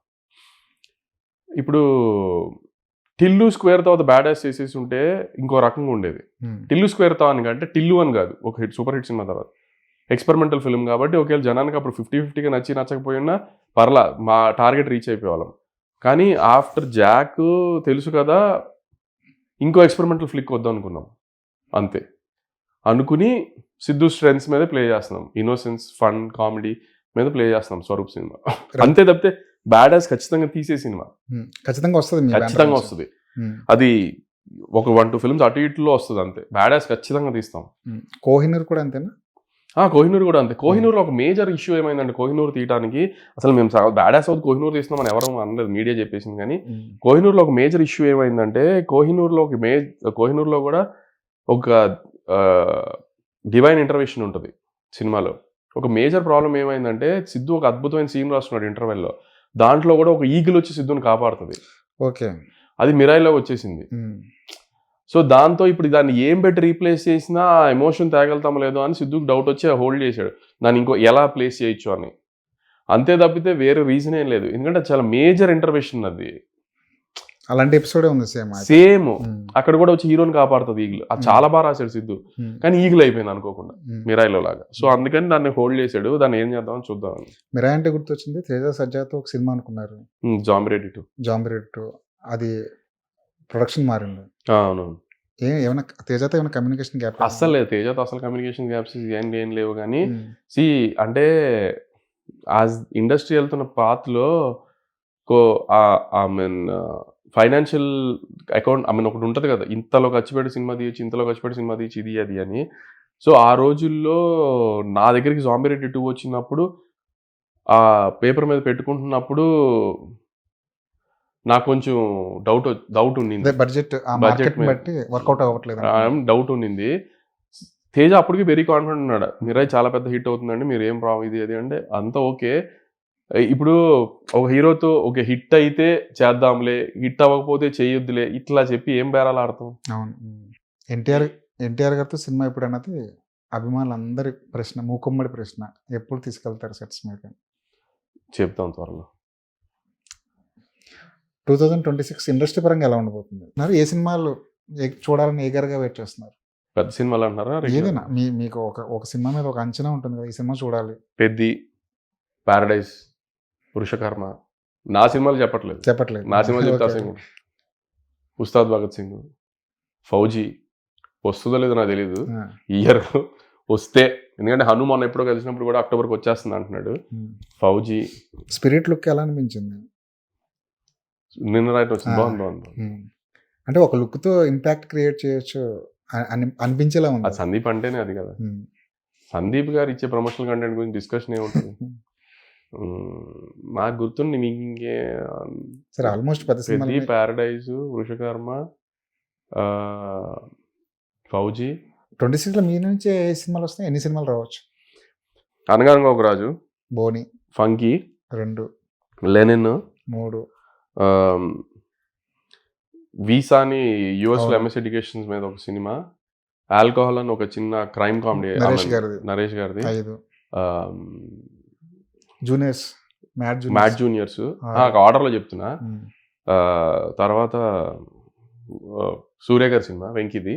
ఇప్పుడు టిల్లు స్క్వేర్ తర్వాత బ్యాడ్ యాస్ చేసేసి ఉంటే ఇంకో రకంగా ఉండేది. టిల్లు స్క్వేర్ తో అని అంటే టిల్లు అని కాదు, ఒక సూపర్ హిట్ సినిమా తర్వాత ఎక్స్పెరిమెంటల్ ఫిల్మ్ కాబట్టి ఒకవేళ జనానికి అప్పుడు 50-50గా నచ్చకపోయినా పర్లా, మా టార్గెట్ రీచ్ అయిపోయేవాళ్ళం. కానీ ఆఫ్టర్ జాక్ తెలుసు కదా ఇంకో ఎక్స్పెరిమెంటల్ ఫ్లిక్ వద్దాం అనుకున్నాం, అంతే. అనుకుని సిద్ధు స్ట్రెంగ్స్ మీద ప్లే చేస్తున్నాం, ఇన్నోసెన్స్, ఫన్, కామెడీ మీద ప్లే చేస్తున్నాం స్వరూప్ సినిమా, అంతే తప్పితే బ్యాడ్ యాస్ ఖచ్చితంగా తీసే సినిమా ఖచ్చితంగా వస్తుంది. అది ఒక 1-2 ఫిల్మ్స్ అటు ఇటులో వస్తుంది అంతే. బ్యాడ్ యాస్ ఖచ్చితంగా తీస్తాం. కోహినూర్ కూడా అంతేనా? కోహినూర్ కూడా అంతే. కోహినూర్ ఒక మేజర్ ఇష్యూ ఏమైందంటే, కోహినూర్ తీయడానికి అసలు మేము బ్యాడ్ యాస్ అవుతుంది కోహినూర్ తీస్తున్నాం అని ఎవరు అనలేదు, మీడియా చెప్పేసింది. కానీ కోహినూర్లో ఒక మేజర్ ఇష్యూ ఏమైందంటే, కోహినూర్లో కూడా ఒక డివైన్ ఇంటర్వెన్షన్ ఉంటుంది సినిమాలో. ఒక మేజర్ ప్రాబ్లం ఏమైందంటే, సిద్ధు ఒక అద్భుతమైన సీన్ రాస్తున్నాడు ఇంటర్వెల్లో, దాంట్లో కూడా ఒక ఈగిల్ వచ్చి సిద్ధుని కాపాడుతుంది. ఓకే, అది మిరాయిలో వచ్చేసింది. సో దాంతో ఇప్పుడు దాన్ని ఏం పెట్టి రీప్లేస్ చేసినా ఎమోషన్ తేగలుగుతామో లేదో అని సిద్ధుకి డౌట్ వచ్చి హోల్డ్ చేశాడు, దాన్ని ఇంకో ఎలా ప్లేస్ చేయొచ్చు అని. అంతే తప్పితే వేరే రీజన్ ఏం లేదు, ఎందుకంటే చాలా మేజర్ ఇంటర్వెన్షన్ అది. అలాంటి ఎపిసోడే ఉంది సేమ్. అక్కడ కూడా వచ్చి హీరోని కాపాడుతుంది ఈగిల్. అది చాలా బాగా రాశాడు సిద్ధు, కానీ ఈగిల్ అయిపోయింది అనుకోకుండా మిరాయిలో లాగా. సో అందుకని దాన్ని హోల్డ్ చేశాడు, దాన్ని ఏం చేద్దామని చూద్దామని. మిరాయి అంటే గుర్తొచ్చింది, తేజ సజ్జాతో ఒక సినిమా అనుకున్నారు, జాంబిరెడ్డి 2. అది ప్రొడక్షన్ మారింది. అవును. ఏమైనా తేజతో ఏమైనా కమ్యూనికేషన్ గ్యాప్? అస్సలు లేదు, తేజతో అసలు కమ్యూనికేషన్ గ్యాప్స్ ఏం లేవు. కానీ అంటే ఇండస్ట్రీ వెళ్తున్న పాత్లో ఫైనాన్షియల్ అకౌంట్ ఒకటి ఉంటుంది కదా, ఇంతలో ఖర్చు పెట్టి సినిమా తీయచ్చు, ఇంతలో ఖర్చు పెట్టి సినిమా తీయచ్చు, ఇది అది అని. సో ఆ రోజుల్లో నా దగ్గరికి జాంబిరెడ్డి 2 వచ్చినప్పుడు ఆ పేపర్ మీద పెట్టుకుంటున్నప్పుడు నాకు కొంచెం డౌట్ ఉండింది, బడ్జెట్ బట్టి వర్కౌట్ అవ్వట్లేదు, డౌట్ ఉండింది. తేజ అప్పటికి వెరీ కాన్ఫిడెంట్ ఉన్నాడు, మీరే చాలా పెద్ద హిట్ అవుతుందండి, మీరు ఏం ప్రాబ్లం ఇది అది అంటే అంతా ఓకే. ఇప్పుడు ఒక హీరోతో ఓకే హిట్ అయితే చేద్దాంలే, హిట్ అవ్వకపోతే చేయొద్దులే, ఇట్లా చెప్పి ఏం బేరాలు ఆడతాం. అవును. ఎన్టీఆర్ గారితో సినిమా ఎప్పుడు అన్నది అభిమానులందరి ప్రశ్న, మూకుమ్మడి ప్రశ్న, ఎప్పుడు తీసుకెళ్తారు సెట్స్ మీద? చెప్తాం త్వరలో. 2026 ఇండస్ట్రీ పరంగా ఎలా ఉండబోతుంది? మరి ఏ సినిమాలు చూడాలని ఈగర్‌గా వెయిట్ చేస్తున్నారు? పెద్ద సినిమాలు అంటున్నారా? ఏదైనా మీకు ఒక సినిమా మీద ఒక అంచనా ఉంటుంది కదా! ఈ సినిమా చూడాలి. పెద్ది, పారడైజ్, పురుషకర్మ. నా సినిమాలు చెప్పట్లేదు. నా సినిమాలు చెప్తా ఓకే. సింగ్, ఉస్తాద్ భగత్ సింగ్, ఫౌజీ వస్తుందో లేదో నాకు తెలీదు. ఆ! ఈ ఇయర్ వస్తే, ఎందుకంటే హను మొన్న ఎప్పుడో కలిసినప్పుడు కూడా అక్టోబర్కి వచ్చేస్తుంది అంటున్నాడు. ఫౌజీ స్పిరిట్ లుక్ ఎలా అనిపించింది? నిన్న రైట్ వచ్చింది. ఆ. బాగుంది. అంటే ఒక లుక్‌తో ఇంపాక్ట్ క్రియేట్ చేయొచ్చు అనిపించేలా ఉంది. అది సందీప్ అంటేనే అది కదా. హ్మ్. సందీప్ గారు ఇచ్చే ప్రమోషనల్ కంటెంట్ గురించి డిస్కషన్ ఏముంటుంది. నాకు గుర్తుండి మీకు ఇంకే సరే ఆల్మోస్ట్ పెద్ద పెద్ది, సినిమాలు పారడైజ్, వృషకర్మ, ఫౌజీ, 26లో మీ నుంచి ఏ సినిమాలు వస్తాయి? ఎన్ని సినిమాలు రావచ్చు? అనగానగా ఒక రాజు, బోని ఫంకీ, 2, లెనిన్, 3 వీసాని యుఎస్లో అవును. ఎంఎస్ ఎడ్యుకేషన్స్ మీద ఒక సినిమా, ఆల్కహాల్ అని ఒక చిన్న క్రైమ్ కామెడీ నరేష్ గారిది, 5 జూనియర్స్ మ్యాడ్ మ్యాడ్ జూనియర్స్. ఆర్డర్లో చెప్తున్నా. తర్వాత సూర్య గారి సినిమా వెంకిది,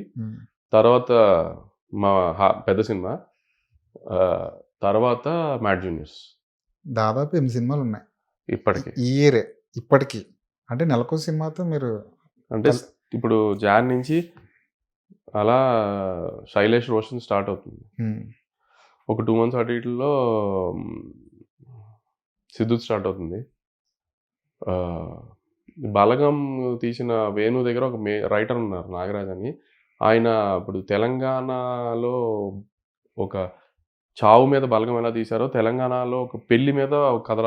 తర్వాత మా పెద్ద సినిమా, తర్వాత మ్యాడ్ జూనియర్స్. దాదాపు 8 సినిమాలు ఉన్నాయి ఇప్పటికి. ఈ ఇయరే ఇప్పటికి. అంటే నెలకో సినిమాతో మీరు అంటే ఇప్పుడు జాన్ నుంచి అలా శైలేష్ రోషన్ స్టార్ట్ అవుతుంది. ఒక 2 months అటు ఇటులో సిద్ధు స్టార్ట్ అవుతుంది. బలగం తీసిన వేణు దగ్గర ఒక రైటర్ ఉన్నారు నాగరాజ్ అని. ఆయన ఇప్పుడు తెలంగాణలో ఒక చావు మీద బలగం ఎలా తీశారో తెలంగాణలో ఒక పెళ్లి మీద ఒక కథ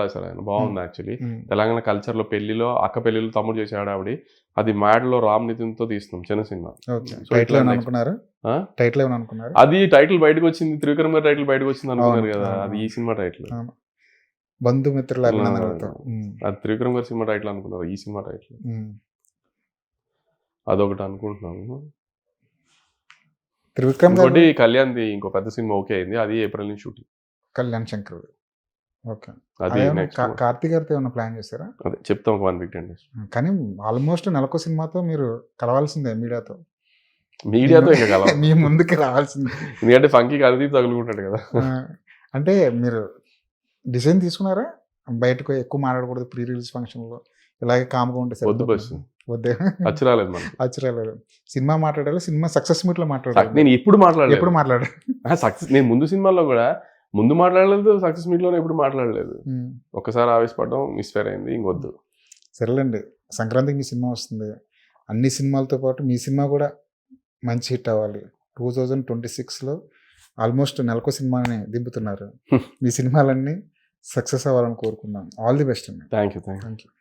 రాశారు ఆయన. బాగుంది యాక్చువల్లీ. తెలంగాణ కల్చర్లో పెళ్లిలో అక్క పెళ్లిలో తమ్ముడు చేసాడు ఆవిడ. అది మ్యాడ్లో రామ్ నితిన్తో తీస్తున్నాం చిన్న సినిమా. టైటిల్ ఏమని అనుకున్నారు? అది టైటిల్ బయటకు వచ్చింది, త్రివిక్రమ్ గారి టైటిల్ బయటకు వచ్చింది అనుకున్నారు కదా. అది ఈ సినిమా టైటిల్. బంధుమిత్రుల అది త్రివిక్రమ్ గారి సినిమా టైటిల్ అనుకున్నారు, ఈ సినిమా టైటిల్. అదొకటి అనుకుంటున్నాము. త్రివిక్రమ్ ఇంకోటి కళ్యాణ్ది ఇంకో పెద్ద సినిమా ఓకే అయింది, అది ఏప్రిల్ నుంచి షూటింగ్. కళ్యాణ్ శంకర్. ఓకే. అది నెక్స్ట్ కార్తీక్ గారితో ఏమైనా ప్లాన్ చేశారా? అదే చెప్తాం, ఒక 1 week 10 days. కానీ ఆల్మోస్ట్ నెలకో సినిమాతో మీరు కలవాల్సిందే మీడియాతో ఇంకా కలవాలి. మీ ముందుకి రావాల్సిందే. ఎందుకంటే ఫంకీకి అది తగులుకుంటాడు కదా. అంటే మీరు డిసిజన్ తీసుకున్నారా? బయటకు ఎక్కువ మాట్లాడకూడదు ప్రీ రిలీజ్ ఫంక్షన్లో, ఇలాగే కామ్గా ఉంటే వద్దు బస్ వద్దే అచ్చరాలేదు మనకి. అచ్చరాలేదు. సినిమా మాట్లాడాలి, సినిమా సక్సెస్ మీట్ లో మాట్లాడాలి. నేను ఎప్పుడు ఎప్పుడు మాట్లాడారు? సక్సెస్ నేను ముందు సినిమాల్లో కూడా ముందు మాట్లాడలేదు, సక్సెస్ మీట్ లోనే ఎప్పుడు మాట్లాడలేదు. ఒక్కసారి ఆవేశపడడం మిస్ఫేర్ అయింది, ఇంకొద్దు. సరేలేండి, సంక్రాంతికి మీ సినిమా వస్తుంది. అన్ని సినిమాలతో పాటు మీ సినిమా కూడా మంచి హిట్ అవ్వాలి. 2026లో ఆల్మోస్ట్ నెలకో సినిమాని దింపుతున్నారు. మీ సినిమాలన్నీ సక్సెస్ అవ్వాలని కోరుకుందాం. ఆల్ ది బెస్ట్ అండి. Thank you.